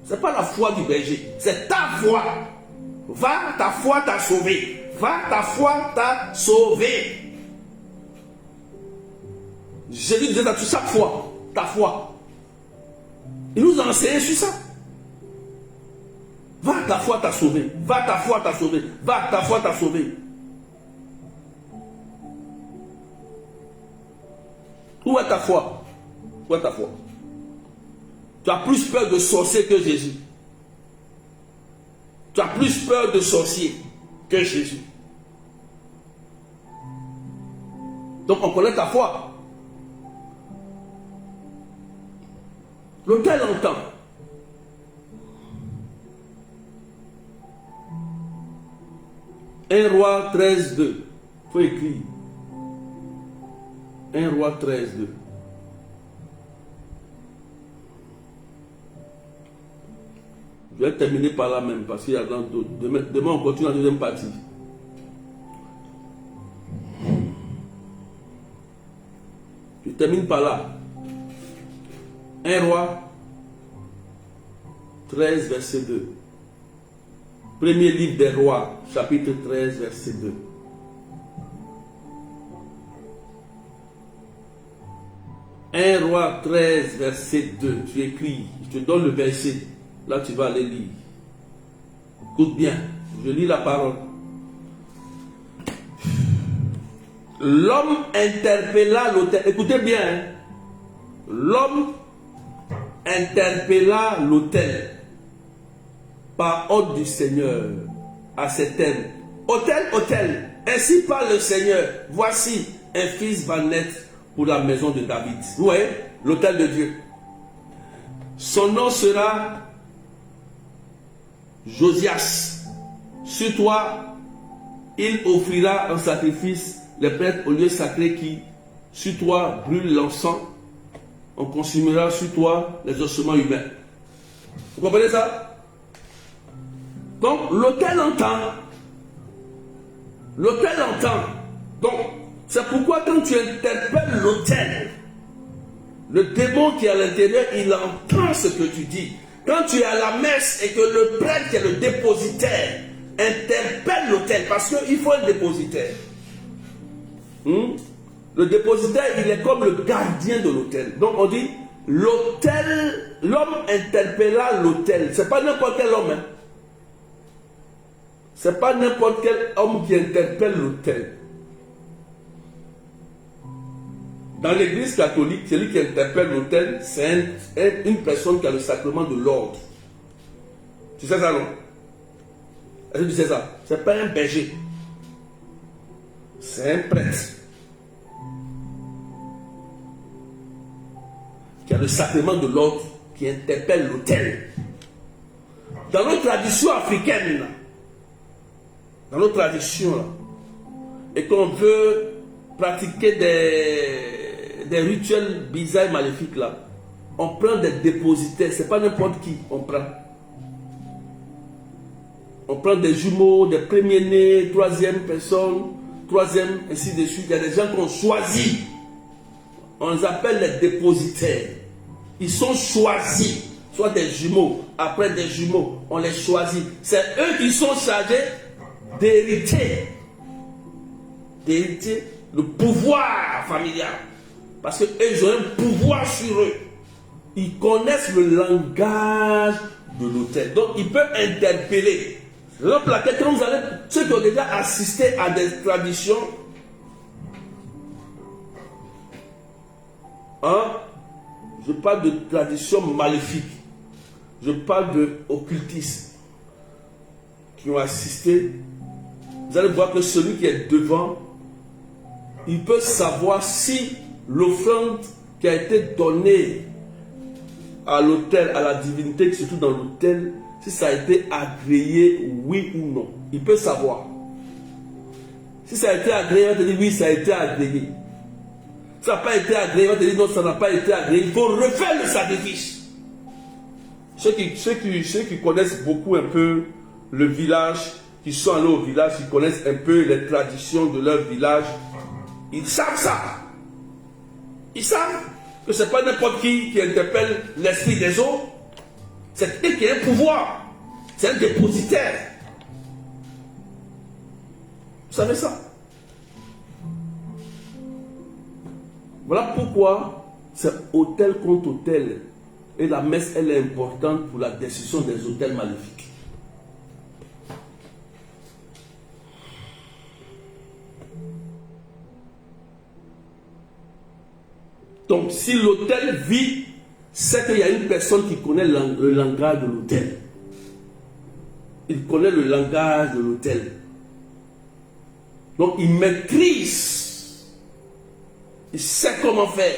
S2: Ce n'est pas la foi du berger. C'est ta foi. Va, ta foi t'a sauvé. Va, ta foi t'a sauvé. Jésus disait à chaque fois, ta foi. Il nous a enseigné sur ça. Va, ta foi t'a sauvé. Va, ta foi t'a sauvé. Va, ta foi t'a sauvé. Où est ta foi? Où est ta foi? Tu as plus peur de sorciers que Jésus. Tu as plus peur de sorciers que Jésus. Donc on connaît ta foi. L'autel entend. Un roi 13, 2. Il faut écrire. 1 roi 13, 2. Je vais terminer par là même parce qu'il y a dans d'autres. Demain, on continue la deuxième partie. Je termine par là. 1 roi 13, verset 2. Premier livre des rois, chapitre 13, verset 2. Un roi 13, verset 2. Tu écris, je te donne le verset. Là, tu vas aller lire. Écoute bien, je lis la parole. L'homme interpella l'autel. Écoutez bien. Hein? L'homme interpella l'autel par ordre du Seigneur à ces termes. Autel, autel, ainsi parle le Seigneur. Voici, un fils va naître pour la maison de David. Vous voyez, l'autel de Dieu. Son nom sera Josias. Sur toi, il offrira un sacrifice. Les prêtres au lieu sacré qui, sur toi, brûlent l'encens. On consumera sur toi les ossements humains. Vous comprenez ça? Donc, l'autel entend. L'autel entend. Donc, c'est pourquoi quand tu interpelles l'autel, le démon qui est à l'intérieur, il entend ce que tu dis. Quand tu es à la messe et que le prêtre qui est le dépositaire interpelle l'autel, parce qu'il faut un dépositaire. Le dépositaire, il est comme le gardien de l'autel. Donc on dit, l'autel, l'homme interpella l'autel. C'est pas n'importe quel homme. Hein. C'est pas n'importe quel homme qui interpelle l'autel. Dans l'église catholique, celui qui interpelle l'autel, c'est une personne qui a le sacrement de l'ordre. Tu sais ça, non? Est-ce que tu sais ça? C'est pas un berger. C'est un prêtre qui a le sacrement de l'ordre, qui interpelle l'autel. Dans notre tradition africaine, dans notre tradition, là, et qu'on veut pratiquer des rituels bizarres et maléfiques, là, on prend des dépositaires. C'est pas n'importe qui on prend. On prend des jumeaux, des premiers-nés, troisième personne, troisième, ainsi de suite. Il y a des gens qu'on choisit. On les appelle les dépositaires. Ils sont choisis, soit des jumeaux, après des jumeaux, on les choisit. C'est eux qui sont chargés d'hériter le pouvoir familial. Parce qu'ils ont un pouvoir sur eux. Ils connaissent le langage de l'autel. Donc, ils peuvent interpeller. C'est pour laquelle, quand vous allez, ceux qui ont déjà assisté à des traditions, je parle de traditions maléfiques, je parle de occultistes qui ont assisté, vous allez voir que celui qui est devant, il peut savoir si l'offrande qui a été donnée à l'autel, à la divinité qui se trouve dans l'autel, si ça a été agréé, oui ou non. Il peut savoir. Si ça a été agréé, on te dit oui, ça a été agréé. Si ça n'a pas été agréé, on te dit non, ça n'a pas été agréé. Il faut refaire le sacrifice. Ceux qui connaissent beaucoup un peu le village, qui sont allés au village, qui connaissent un peu les traditions de leur village, ils savent ça. Ils savent que ce n'est pas n'importe qui interpelle l'esprit des autres. C'est quelqu'un qui a un pouvoir. C'est un dépositaire. Vous savez ça? Voilà pourquoi c'est autel contre autel. Et la messe, elle est importante pour la destruction des autels maléfiques. Donc, si l'autel vit, c'est qu'il y a une personne qui connaît le langage de l'autel. Il connaît le langage de l'autel. Donc, il maîtrise. Il sait comment faire.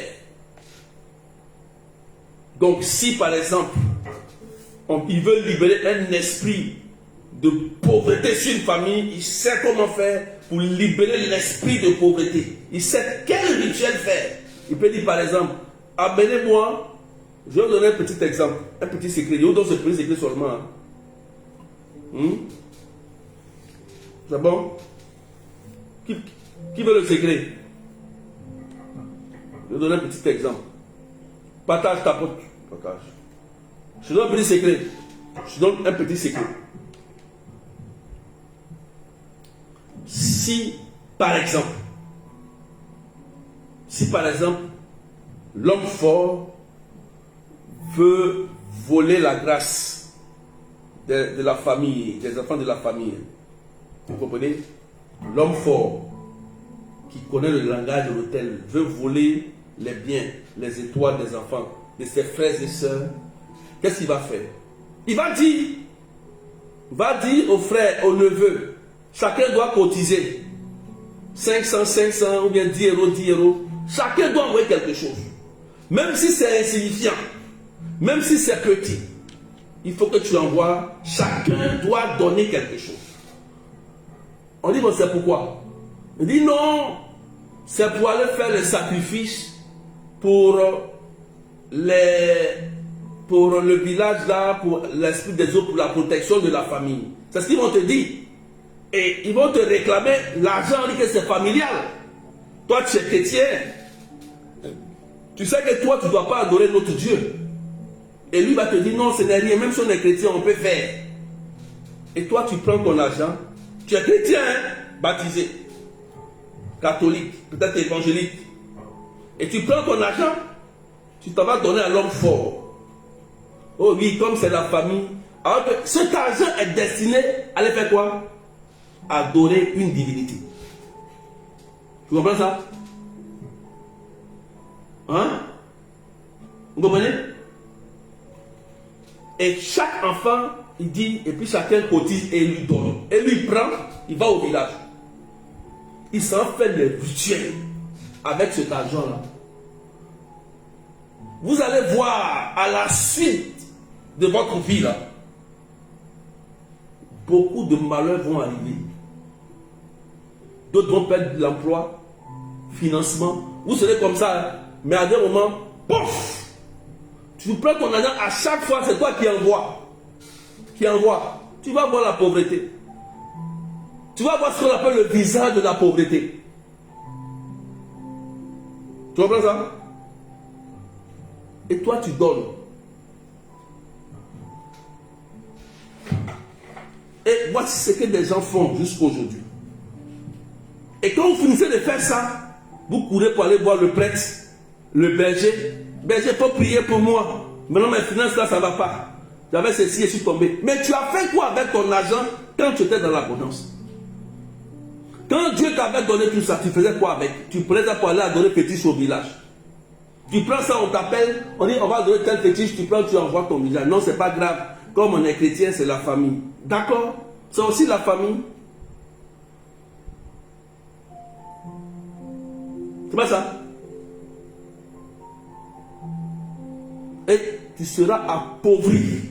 S2: Donc, si par exemple, il veut libérer un esprit de pauvreté sur une famille, il sait comment faire pour libérer l'esprit de pauvreté. Il sait quel rituel faire. Il peut dire par exemple, amenez-moi, je vais vous donner un petit exemple, un petit secret. Je vous donne ce petit secret seulement. C'est bon? Qui veut le secret? Je vais vous donner un petit exemple. Partage ta pote. Partage. Je donne un petit secret. Je donne un petit secret. Si, par exemple, l'homme fort veut voler la grâce de la famille, des enfants de la famille, vous comprenez? L'homme fort qui connaît le langage de l'autel veut voler les biens, les étoiles des enfants, de ses frères et sœurs. Qu'est-ce qu'il va faire? Il va dire aux frères, aux neveux, chacun doit cotiser 500, 500 ou bien 10 euros, 10 euros. Chacun doit envoyer quelque chose. Même si c'est insignifiant, même si c'est petit, il faut que tu envoies. Chacun doit donner quelque chose. On dit, bon, c'est pourquoi? Il dit, non, c'est pour aller faire le sacrifice pour le village là, pour l'esprit des autres, pour la protection de la famille. C'est ce qu'ils vont te dire. Et ils vont te réclamer l'argent, on dit que c'est familial. Toi, tu es chrétien. Tu sais que toi, tu ne dois pas adorer notre Dieu. Et lui va te dire, non, ce n'est rien. Même si on est chrétien, on peut faire. Et toi, tu prends ton argent. Tu es chrétien, hein? Baptisé. Catholique, peut-être évangélique. Et tu prends ton argent, tu t'en vas donner à l'homme fort. Oh oui, comme c'est la famille. Alors que cet argent est destiné à aller faire quoi? Adorer une divinité. Tu comprends ça? Hein? Vous comprenez? Et chaque enfant, il dit, et puis chacun cotise et lui donne. Et lui, il prend, il va au village. Il s'en fait des rituels avec cet argent-là. Vous allez voir à la suite de votre vie là, beaucoup de malheurs vont arriver. D'autres vont perdre l'emploi, financement. Vous serez comme ça, hein? Mais à un moment, pouf! Tu prends ton argent, à chaque fois, c'est toi qui envoies. Qui envoie. Tu vas voir la pauvreté. Tu vas voir ce qu'on appelle le visage de la pauvreté. Tu comprends ça? Et toi, tu donnes. Et voici ce que des gens font jusqu'à aujourd'hui. Et quand vous finissez de faire ça, vous courez pour aller voir le prêtre, le berger. Berger, il faut prier pour moi. Maintenant, mes finances là, ça ne va pas. J'avais ceci et je suis tombé. Mais tu as fait quoi avec ton argent quand tu étais dans l'abondance? Quand Dieu t'avait donné tout ça, tu faisais quoi avec? Tu prenais ça pour aller adorer fétiche au village. Tu prends ça, on t'appelle, on dit on va adorer tel fétiche, tu prends, tu envoies ton visage. Non, c'est pas grave. Comme on est chrétien, c'est la famille. D'accord? C'est aussi la famille. C'est pas ça? Et tu seras appauvri.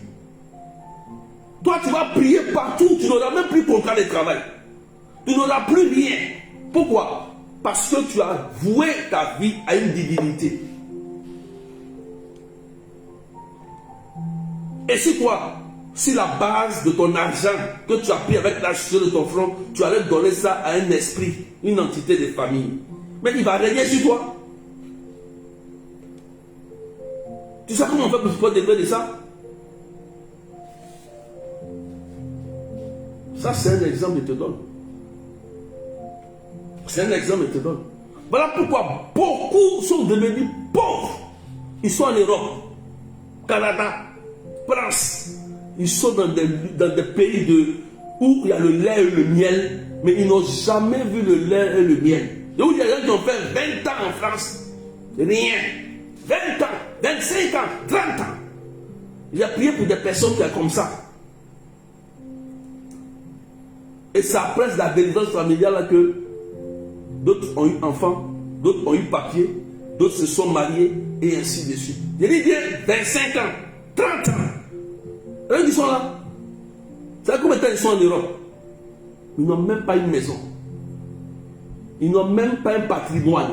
S2: Toi, tu vas prier partout, tu n'auras même plus contrat de travail. Tu n'auras plus rien. Pourquoi? Parce que tu as voué ta vie à une divinité. Et si toi, si la base de ton argent que tu as pris avec la chaussure de ton front, tu allais donner ça à un esprit, une entité de famille, mais il va régner sur toi. Tu sais comment on fait pour pouvoir délivrer de ça? Ça, c'est un exemple que je te donne. C'est un exemple que je te donne. Voilà pourquoi beaucoup sont devenus pauvres. Ils sont en Europe, Canada, France. Ils sont dans des pays où il y a le lait et le miel, mais ils n'ont jamais vu le lait et le miel. Donc il y a des gens qui ont fait 20 ans en France. Rien. 20 ans, 25 ans, 30 ans. J'ai prié pour des personnes qui sont comme ça. Et ça presse la délivrance familiale là que d'autres ont eu enfants, d'autres ont eu papier, d'autres se sont mariés et ainsi de suite. Je dis bien 25 ans, 30 ans. Eux qui sont là. C'est combien de temps ils sont en Europe? Ils n'ont même pas une maison. Ils n'ont même pas un patrimoine.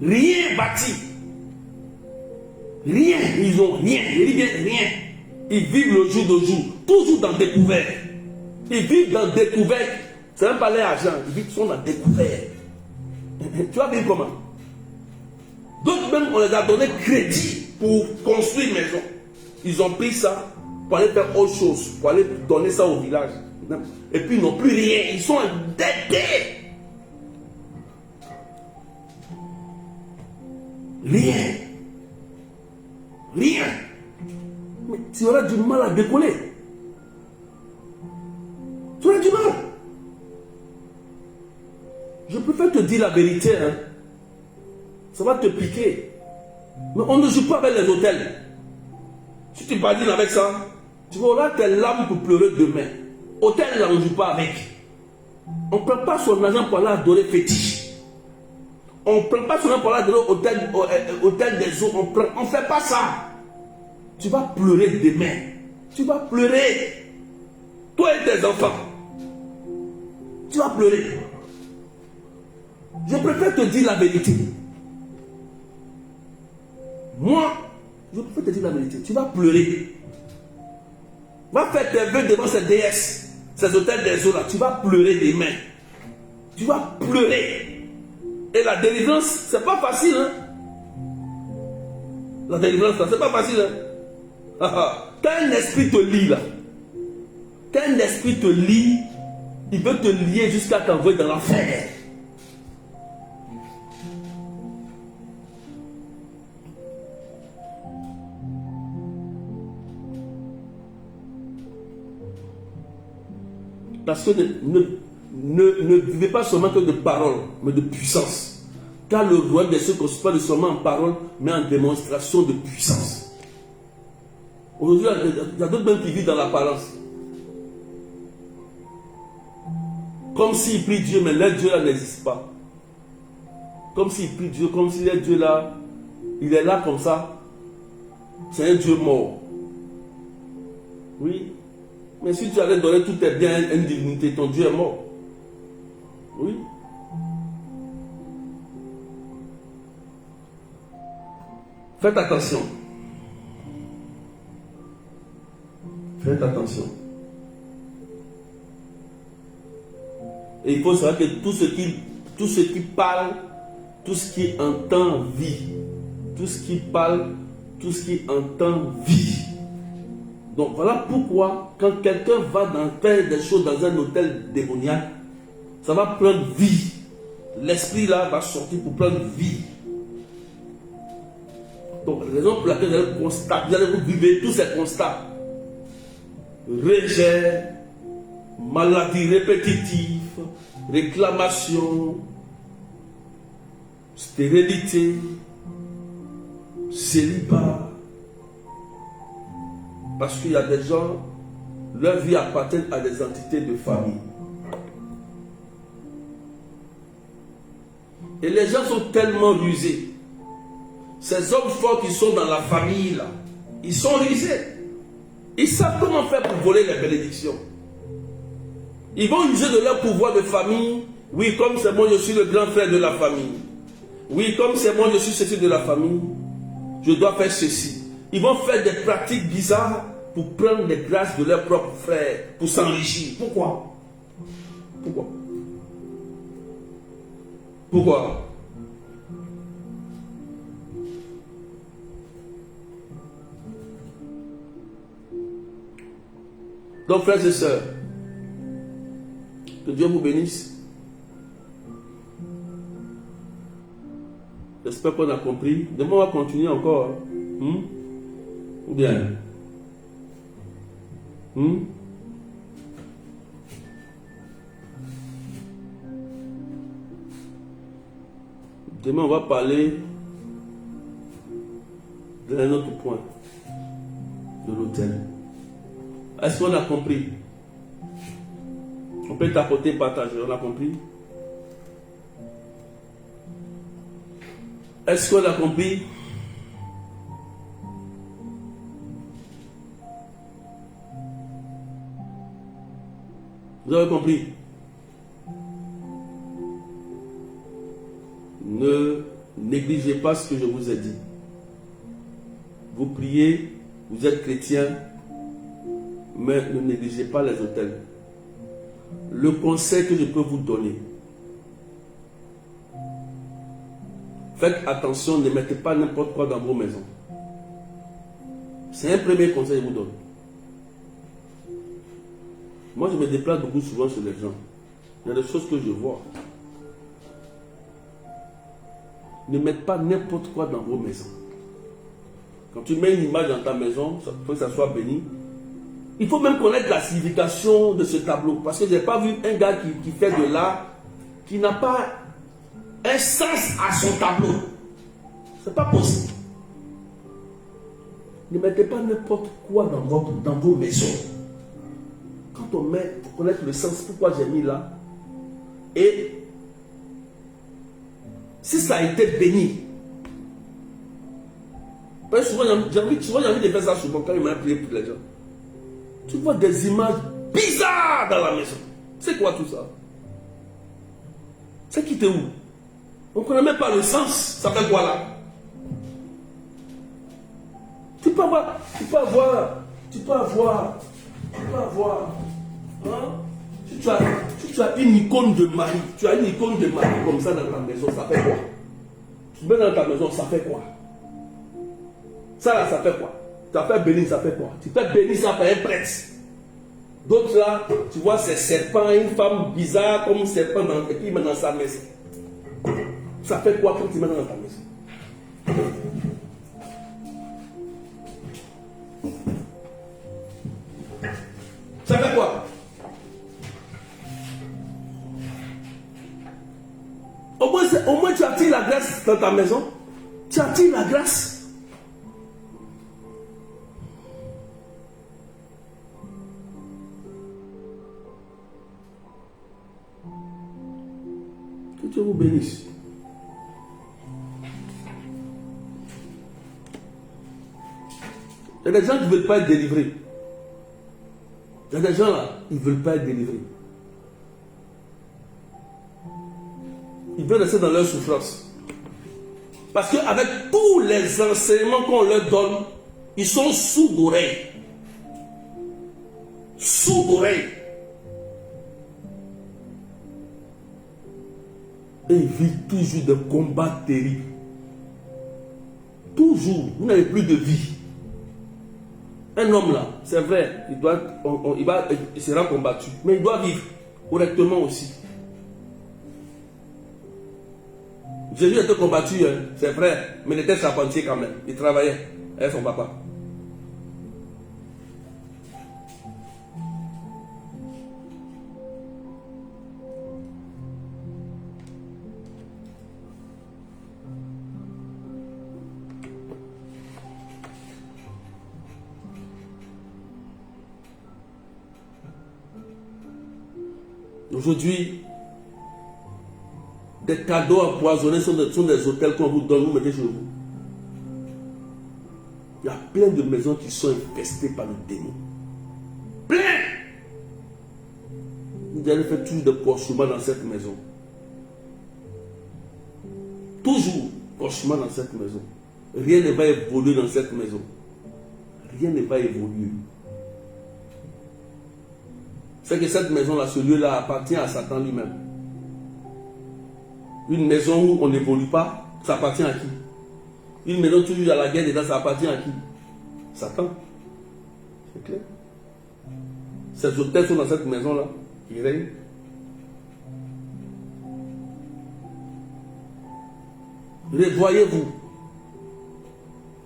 S2: Rien bâti. Rien. Ils n'ont rien. Je dis bien rien. Ils vivent le jour de jour. Toujours dans découvert. Ils vivent dans découvert. C'est même pas l'argent. Ils sont dans découvert. Tu vas vivre comment? D'autres même, on les a donné crédit pour construire une maison. Ils ont pris ça pour aller faire autre chose. Pour aller donner ça au village. Et puis ils n'ont plus rien. Ils sont endettés. Rien. Rien. Mais tu auras du mal à décoller. Tu auras du mal. Je préfère te dire la vérité. Hein. Ça va te piquer. Mais on ne joue pas avec les hôtels. Si tu badines avec ça, tu auras tes larmes pour pleurer demain. Hôtel, là, on ne joue pas avec. On ne prend pas son argent pour aller adorer fétiche. On ne prend pas son argent pour aller adorer hôtel des eaux. On ne fait pas ça. Tu vas pleurer demain. Tu vas pleurer. Toi et tes enfants. Tu vas pleurer. Je préfère te dire la vérité. Moi, je préfère te dire la vérité. Tu vas pleurer. Va faire tes vœux devant ces déesses, ces hôtels des eaux là. Tu vas pleurer des mains. Tu vas pleurer. Et la délivrance, c'est pas facile. Hein? La délivrance, c'est pas facile. Hein? Quand un esprit te lie là, quand un esprit te lie, il veut te lier jusqu'à t'envoyer dans l'enfer. Parce que ne vivez pas seulement que de paroles, mais de puissance. car le royaume des cieux ne consiste pas seulement en parole, mais en démonstration de puissance. Aujourd'hui, il y a d'autres même qui vivent dans l'apparence. Comme s'ils prient Dieu, mais leur Dieu là n'existe pas. Comme s'ils prient Dieu, comme si leur Dieu là, il est là comme ça. C'est un Dieu mort. Oui. Mais si tu allais donner tous tes biens à une divinité, ton Dieu est mort. Oui. Faites attention. Faites attention. Et il faut savoir que tout ce qui parle, tout ce qui entend vit. Tout ce qui parle, tout ce qui entend vit. Donc voilà pourquoi quand quelqu'un va faire des choses dans un hôtel démoniaque, ça va prendre vie. L'esprit là va sortir pour prendre vie. Donc la raison pour laquelle vous allez constater, vous allez vivre tous ces constats. Rejet, maladie répétitive, réclamation, stérilité, célibat. Parce qu'il y a des gens, leur vie appartient à des entités de famille. Et les gens sont tellement rusés. Ces hommes forts qui sont dans la famille là, ils sont rusés. Ils savent comment faire pour voler les bénédictions. Ils vont user de leur pouvoir de famille. Oui, comme c'est moi, je suis le grand frère de la famille. Oui, comme c'est moi, je suis ceci de la famille. Je dois faire ceci. Ils vont faire des pratiques bizarres pour prendre les grâces de leurs propres frères, pour s'enrichir. Pourquoi? Pourquoi? Pourquoi? Donc, frères et sœurs, que Dieu vous bénisse. J'espère qu'on a compris. Demain, on va continuer encore. Ou bien? Demain, on va parler d'un autre point de l'autel. Est-ce qu'on a compris? On peut tapoter, partager. On a compris? Est-ce qu'on a compris? Vous avez compris? Ne négligez pas ce que je vous ai dit. Vous priez, vous êtes chrétien, mais ne négligez pas les autels. Le conseil que je peux vous donner, faites attention, ne mettez pas n'importe quoi dans vos maisons. C'est un premier conseil que je vous donne. Moi, je me déplace beaucoup souvent sur les gens. Il y a des choses que je vois. Ne mettez pas n'importe quoi dans vos maisons. Quand tu mets une image dans ta maison, il faut que ça soit béni. Il faut même connaître la signification de ce tableau. Parce que je n'ai pas vu un gars qui fait de l'art, qui n'a pas un sens à son tableau. Ce n'est pas possible. Ne mettez pas n'importe quoi dans vos maisons. Quand on met, il faut connaître le sens, pourquoi j'ai mis là. Et si ça a été béni. Parce que souvent, j'ai envie de faire ça souvent quand il m'a prié pour les gens. Tu vois des images bizarres dans la maison. C'est quoi tout ça? C'est quitté où? On ne connaît même pas le sens. Ça fait quoi là? Tu peux avoir, hein? Si tu as une icône de Marie, comme ça dans ta maison, ça fait quoi? Tu mets dans ta maison, ça fait quoi? Ça là, ça fait quoi? Tu as fait bénir, ça fait quoi? Tu fais bénir, ça fait un prêtre. D'autres là, tu vois ces serpents, une femme bizarre comme serpent, et puis il met dans sa maison. Ça fait quoi quand tu mets dans ta maison? Ça fait quoi? Au moins tu attires la maladresse dans ta maison, tu attires la grâce. Que Dieu vous bénisse. Il y a des gens qui ne veulent pas être délivrés. Il y a des gens là, ils ne veulent pas être délivrés. Ils veulent rester dans leur souffrance. Parce qu'avec tous les enseignements qu'on leur donne, ils sont sourds d'oreille. Sourds d'oreille. Et ils vivent toujours des combats terribles. Toujours. Vous n'avez plus de vie. Un homme là, c'est vrai, il sera combattu. Mais il doit vivre correctement aussi. Jésus était combattu, hein, c'est vrai, mais il était charpentier quand même. Il travaillait avec son papa. Aujourd'hui, des cadeaux empoisonnés sont des hôtels qu'on vous donne, vous mettez chez vous. Il y a plein de maisons qui sont infestées par le démon. Plein! Vous allez faire toujours des cauchemars dans cette maison. Toujours cauchemars dans cette maison. Rien ne va évoluer dans cette maison. Rien ne va évoluer. C'est que cette maison-là, ce lieu-là appartient à Satan lui-même. Une maison où on n'évolue pas, ça appartient à qui? Une maison toujours à la guerre dedans, ça appartient à qui? Satan. C'est clair. Ces hôtels sont dans cette maison-là. Ils règnent. Revoyez-vous.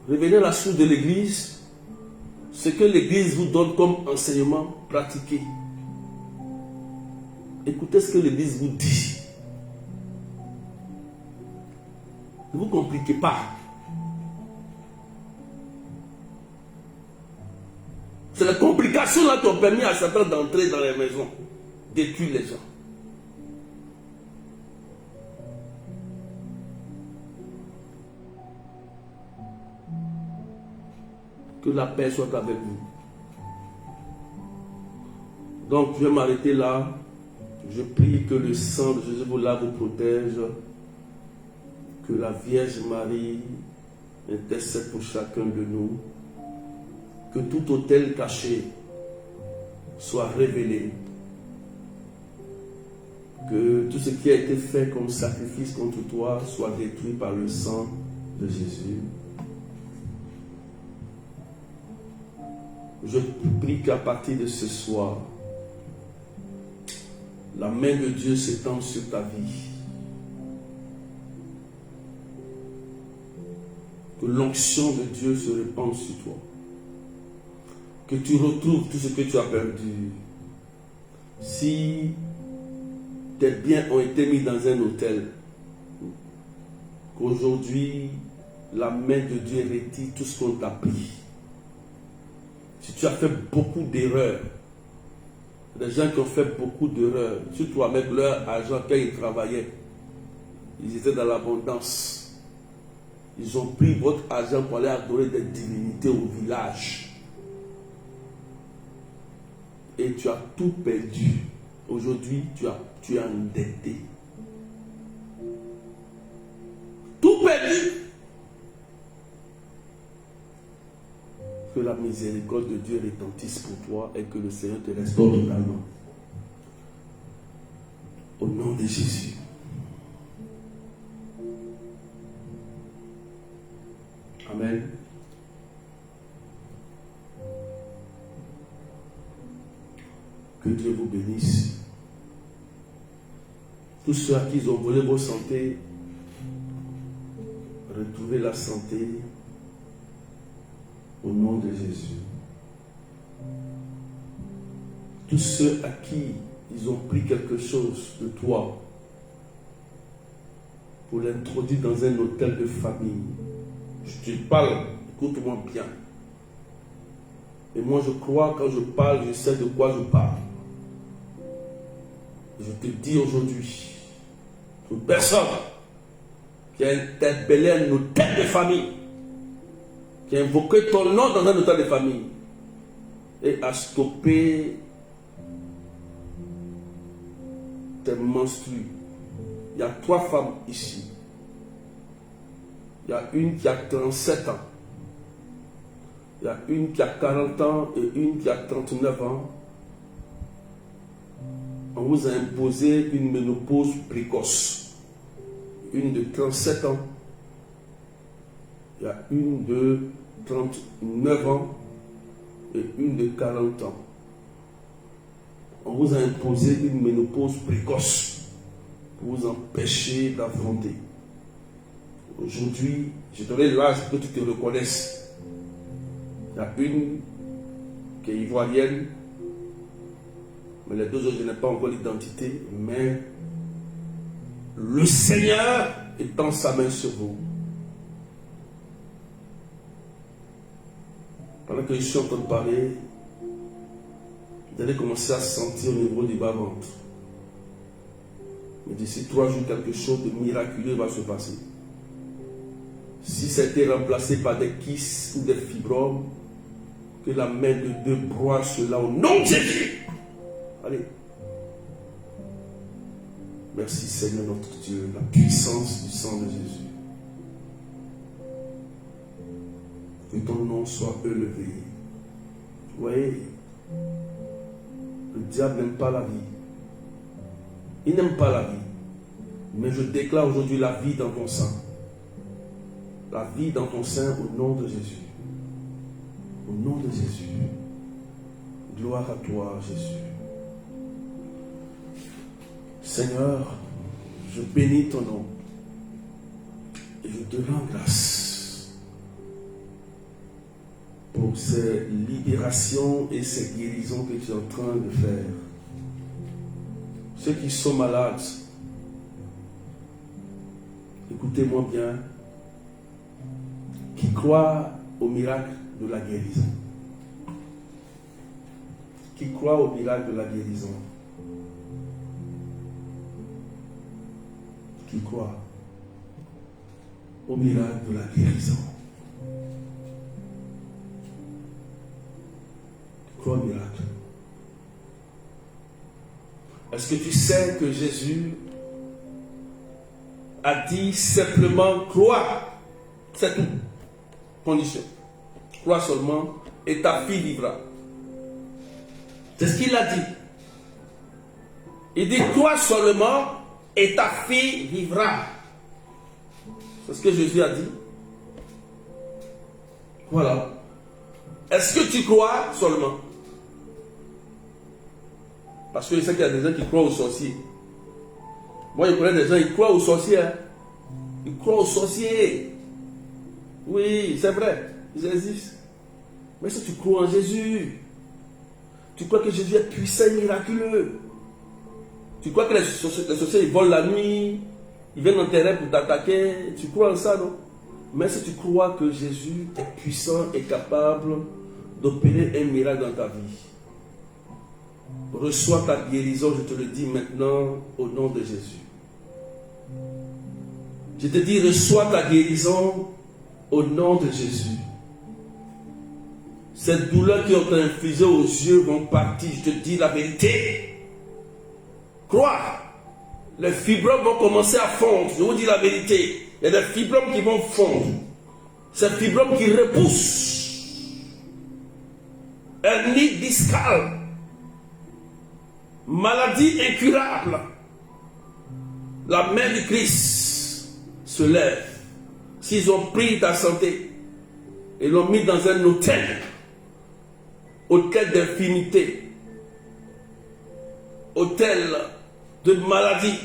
S2: Revenez à la source de l'église. Ce que l'église vous donne comme enseignement, pratiquez. Écoutez ce que l'église vous dit. Ne vous compliquez pas. C'est les complications là qui ont permis à Satan d'entrer dans les maisons, détruire les gens. Que la paix soit avec vous. Donc je vais m'arrêter là. Je prie que le sang de Jésus vous lave, vous protège. Que la Vierge Marie intercède pour chacun de nous. Que tout autel caché soit révélé. Que tout ce qui a été fait comme sacrifice contre toi soit détruit par le sang de Jésus. Je prie qu'à partir de ce soir, la main de Dieu s'étende sur ta vie. Que l'onction de Dieu se répande sur toi. Que tu retrouves tout ce que tu as perdu. Si tes biens ont été mis dans un hôtel, qu'aujourd'hui, la main de Dieu retire tout ce qu'on t'a pris. Si tu as fait beaucoup d'erreurs, des gens qui ont fait beaucoup d'erreurs, surtout avec leur argent quand ils travaillaient, ils étaient dans l'abondance. Ils ont pris votre argent pour aller adorer des divinités au village. Et tu as tout perdu. Aujourd'hui, tu es endetté. Tout perdu. Que la miséricorde de Dieu retentisse pour toi et que le Seigneur te restaure totalement. Au nom de Jésus. Amen. Que Dieu vous bénisse. Tous ceux à qui ils ont volé vos santé, retrouvez la santé au nom de Jésus. Tous ceux à qui ils ont pris quelque chose de toi pour l'introduire dans un hôtel de famille. Je te parle, écoute-moi bien. Et moi je crois, quand je parle, je sais de quoi je parle. Je te dis aujourd'hui, une personne qui a interpellé un hôtel de famille, qui a invoqué ton nom dans un hôtel de famille, et a stoppé tes menstrues. Il y a 3 femmes ici. Il y a une qui a 37 ans. Il y a une qui a 40 ans et une qui a 39 ans. On vous a imposé une ménopause précoce. Une de 37 ans. Il y a une de 39 ans et une de 40 ans. On vous a imposé une ménopause précoce pour vous empêcher d'affronter. Aujourd'hui, je donne l'âge que tu te reconnaisses. Il y a une qui est ivoirienne, mais les 2 autres, je n'ai pas encore l'identité, mais le Seigneur étend sa main sur vous. Pendant que je suis en train de parler, vous allez commencer à sentir au niveau du bas-ventre. Mais d'ici 3 jours, quelque chose de miraculeux va se passer. Si c'était remplacé par des kystes ou des fibromes, que la main de Dieu broie cela au nom de Jésus. Allez. Merci Seigneur notre Dieu, la puissance du sang de Jésus. Que ton nom soit élevé. Vous voyez, le diable n'aime pas la vie. Il n'aime pas la vie. Mais je déclare aujourd'hui la vie dans ton sein. La vie dans ton sein au nom de Jésus. Au nom de Jésus. Gloire à toi, Jésus. Seigneur, je bénis ton nom. Et je te rends grâce pour ces libérations et ces guérisons que tu es en train de faire. Ceux qui sont malades, écoutez-moi bien, qui croient au miracle de la guérison. Qui croient au miracle de la guérison. Qui croient au miracle de la guérison. Qui croient au miracle. Est-ce que tu sais que Jésus a dit simplement crois, c'est tout. Condition. Crois seulement et ta fille vivra. C'est ce qu'il a dit. Il dit crois seulement et ta fille vivra. C'est ce que Jésus a dit. Voilà. Est-ce que tu crois seulement? Parce que je sais qu'il y a des gens qui croient aux sorciers. Moi, je connais des gens qui croient aux sorciers. Ils croient aux sorciers. Oui, c'est vrai. Ils existent. Mais si tu crois en Jésus, tu crois que Jésus est puissant et miraculeux. Tu crois que les sorciers ils volent la nuit, ils viennent en terrain pour t'attaquer. Tu crois en ça, non? Mais si tu crois que Jésus est puissant et capable d'opérer un miracle dans ta vie, reçois ta guérison, je te le dis maintenant, au nom de Jésus. Je te dis, reçois ta guérison au nom de Jésus. Ces douleurs qui ont été infligées aux yeux vont partir. Je te dis la vérité. Crois. Les fibromes vont commencer à fondre. Je vous dis la vérité. Il y a des fibromes qui vont fondre. Ces fibromes qui repoussent. Hernie discale. Maladie incurable. La main du Christ se lève. S'ils ont pris ta santé et l'ont mis dans un hôtel d'infirmité, hôtel de maladie,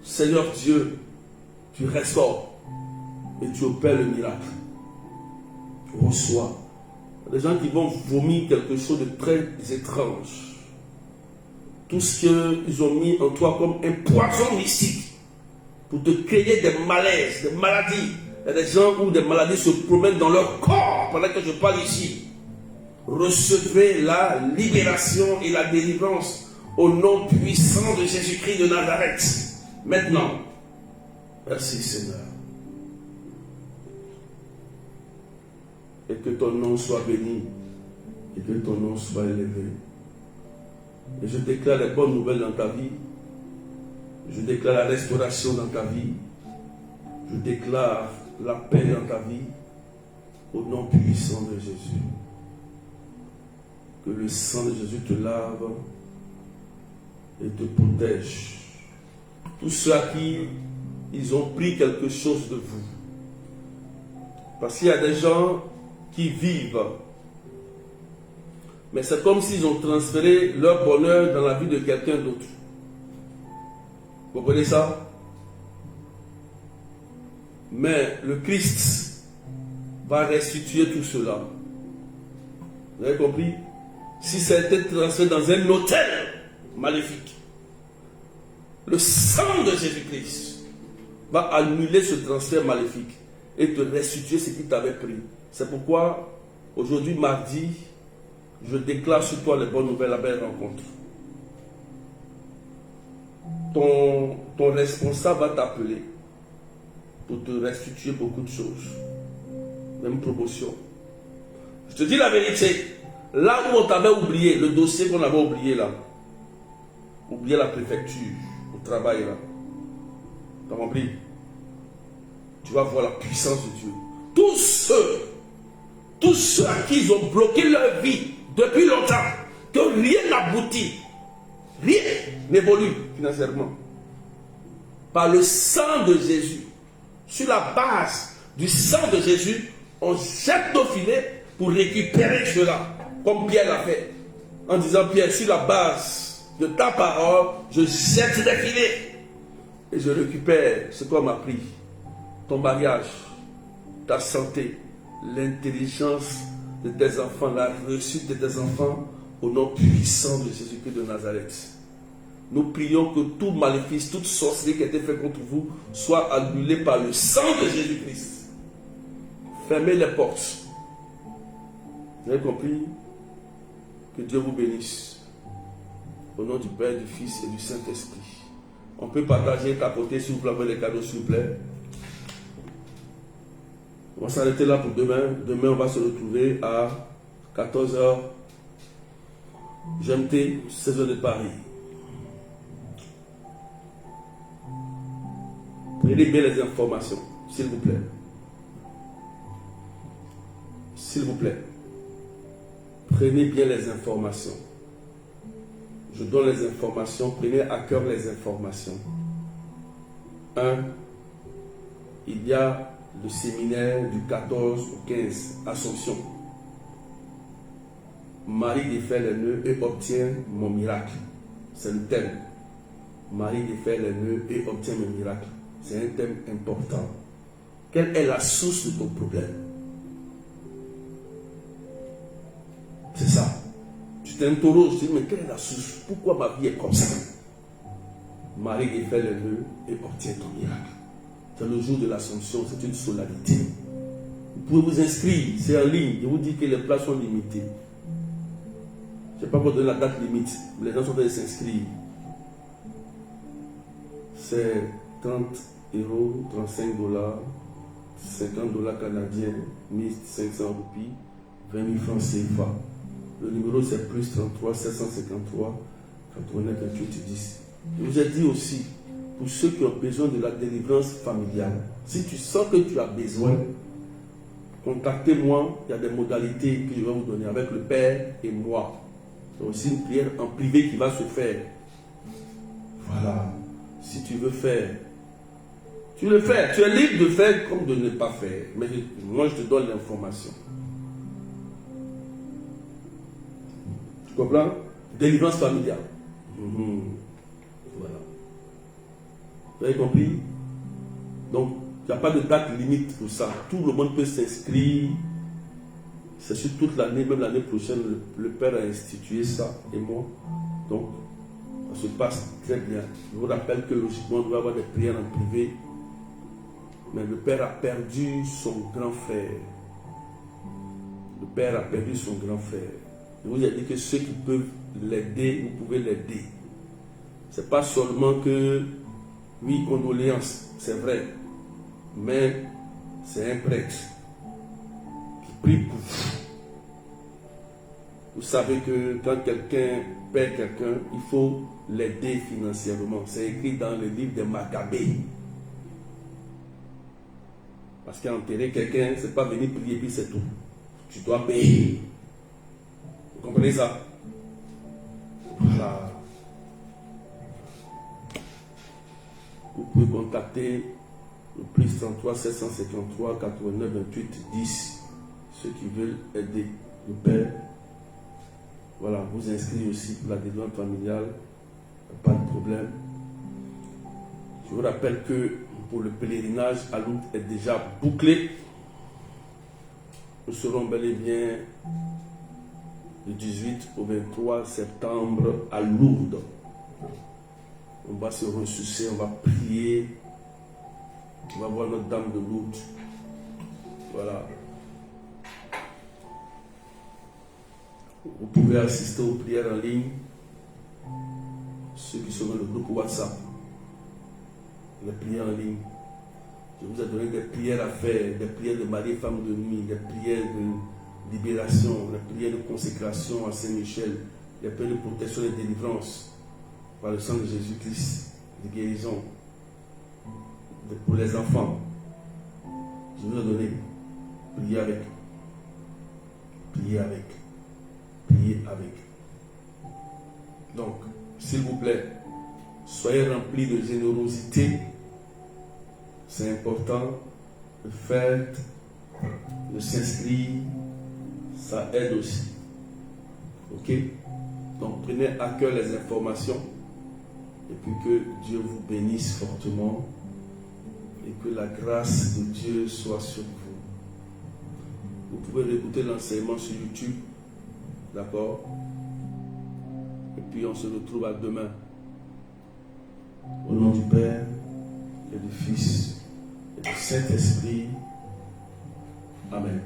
S2: Seigneur Dieu, tu restaures et tu opères le miracle. Reçois. Il y a des gens qui vont vomir quelque chose de très étrange. Tout ce qu'ils ont mis en toi comme un poison mystique pour te créer des malaises, des maladies. Il y a des gens où des maladies se promènent dans leur corps pendant que je parle ici. Recevez la libération et la délivrance au nom puissant de Jésus-Christ de Nazareth. Maintenant, merci Seigneur. Et que ton nom soit béni et que ton nom soit élevé. Et je déclare les bonnes nouvelles dans ta vie. Je déclare la restauration dans ta vie. Je déclare la paix dans ta vie. Au nom puissant de Jésus. Que le sang de Jésus te lave et te protège. Tous ceux à qui ils ont pris quelque chose de vous. Parce qu'il y a des gens qui vivent. Mais c'est comme s'ils ont transféré leur bonheur dans la vie de quelqu'un d'autre. Vous comprenez ça? Mais le Christ va restituer tout cela. Vous avez compris? Si ça a été transféré dans un hôtel maléfique, le sang de Jésus-Christ va annuler ce transfert maléfique et te restituer ce qui t'avait pris. C'est pourquoi, aujourd'hui, mardi, je déclare sur toi les bonnes nouvelles, la belle rencontre. Ton responsable va t'appeler pour te restituer beaucoup de choses. Même promotion. Je te dis la vérité. Là où on t'avait oublié, le dossier qu'on avait oublié là, oublié la préfecture, au travail là. T'as compris? Tu vas voir la puissance de Dieu. Tous ceux à qui ils ont bloqué leur vie depuis longtemps, que rien n'aboutit, rien n'évolue financièrement. Par le sang de Jésus, sur la base du sang de Jésus, on jette nos filets pour récupérer cela, comme Pierre l'a fait, en disant: Pierre, sur la base de ta parole, je jette les filets et je récupère ce qu'on m'a pris. Ton mariage, ta santé, l'intelligence de tes enfants, la réussite de tes enfants, au nom puissant de Jésus-Christ de Nazareth. Nous prions que tout maléfice, toute sorcellerie qui a été faite contre vous soit annulée par le sang de Jésus-Christ. Fermez les portes. Vous avez compris? Que Dieu vous bénisse. Au nom du Père, du Fils et du Saint-Esprit. On peut partager, tapoter, s'il vous plaît, avec les cadeaux, s'il vous plaît. On va s'arrêter là pour demain. Demain, on va se retrouver à 14h GMT, 16h de Paris. Prenez bien les informations, s'il vous plaît. S'il vous plaît. Prenez bien les informations. Je donne les informations. Prenez à cœur les informations. 1. Il y a le séminaire du 14 au 15, Assomption. Marie défait les nœuds et obtient mon miracle. C'est le thème. Marie défait les nœuds et obtient mon miracle. C'est un thème important. Quelle est la source de ton problème? C'est ça. Tu t'interroges, tu dis, mais quelle est la source? Pourquoi ma vie est comme ça? Marie défait les nœuds et obtient ton miracle. C'est le jour de l'Assomption, c'est une solennité. Vous pouvez vous inscrire, c'est en ligne. Je vous dis que les places sont limitées. Je ne vais pas vous donner la date limite, mais les gens sont en train de s'inscrire. C'est 30 €, 35 $, 50 $ canadiens, 1500 roupies, 20 000 francs CFA. Le numéro c'est plus 33 753 89 28 10. Je vous ai dit aussi, pour ceux qui ont besoin de la délivrance familiale, si tu sens que tu as besoin, contactez-moi, il y a des modalités que je vais vous donner avec le Père et moi. C'est aussi une prière en privé qui va se faire. Voilà. Si tu veux faire, tu le fais. Tu es libre de faire comme de ne pas faire. Mais moi, je te donne l'information. Tu comprends? Délivrance familiale. Voilà. Vous avez compris? Donc, il n'y a pas de date limite pour ça. Tout le monde peut s'inscrire. C'est sur toute l'année, même l'année prochaine, le Père a institué ça et moi. Donc, Ça se passe très bien. Je vous rappelle que logiquement, on doit avoir des prières en privé. Mais le père a perdu son grand frère. Le père a perdu son grand frère. Je vous ai dit que ceux qui peuvent l'aider, vous pouvez l'aider. Ce n'est pas seulement que, oui, condoléances, c'est vrai. Mais c'est un prêtre qui prie pour vous. Vous savez que quand quelqu'un perd quelqu'un, il faut l'aider financièrement. C'est écrit dans le livre des Maccabées. Parce qu'enterrer quelqu'un, ce n'est pas venir prier puis c'est tout. Tu dois payer. Vous comprenez ça? Voilà. Vous pouvez contacter le plus 33 753 89 28 10. Ceux qui veulent aider le père. Voilà, vous inscrivez aussi pour la délivrance familiale. Pas de problème. Je vous rappelle que pour le pèlerinage à Lourdes est déjà bouclé. Nous serons bel et bien du 18 au 23 septembre à Lourdes. On va se ressourcer, on va prier. On va voir notre Dame de Lourdes. Voilà. Vous pouvez assister aux prières en ligne. Ceux qui sont dans le groupe WhatsApp. Les prières en ligne. Je vous ai donné des prières à faire, des prières de Marie, femme de nuit, des prières de libération, des prières de consécration à Saint-Michel, des prières de protection et de délivrance par le sang de Jésus-Christ, de guérison pour les enfants. Je vous ai donné. Priez avec. Priez avec. Priez avec. Donc, s'il vous plaît, soyez remplis de générosité. C'est important. Le fait de s'inscrire, ça aide aussi. Ok? Donc, prenez à cœur les informations et puis que Dieu vous bénisse fortement et que la grâce de Dieu soit sur vous. Vous pouvez écouter l'enseignement sur YouTube. D'accord? Et puis on se retrouve à demain. Au nom du Père et du Fils et du Saint-Esprit. Amen.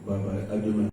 S2: Bye bye. À demain.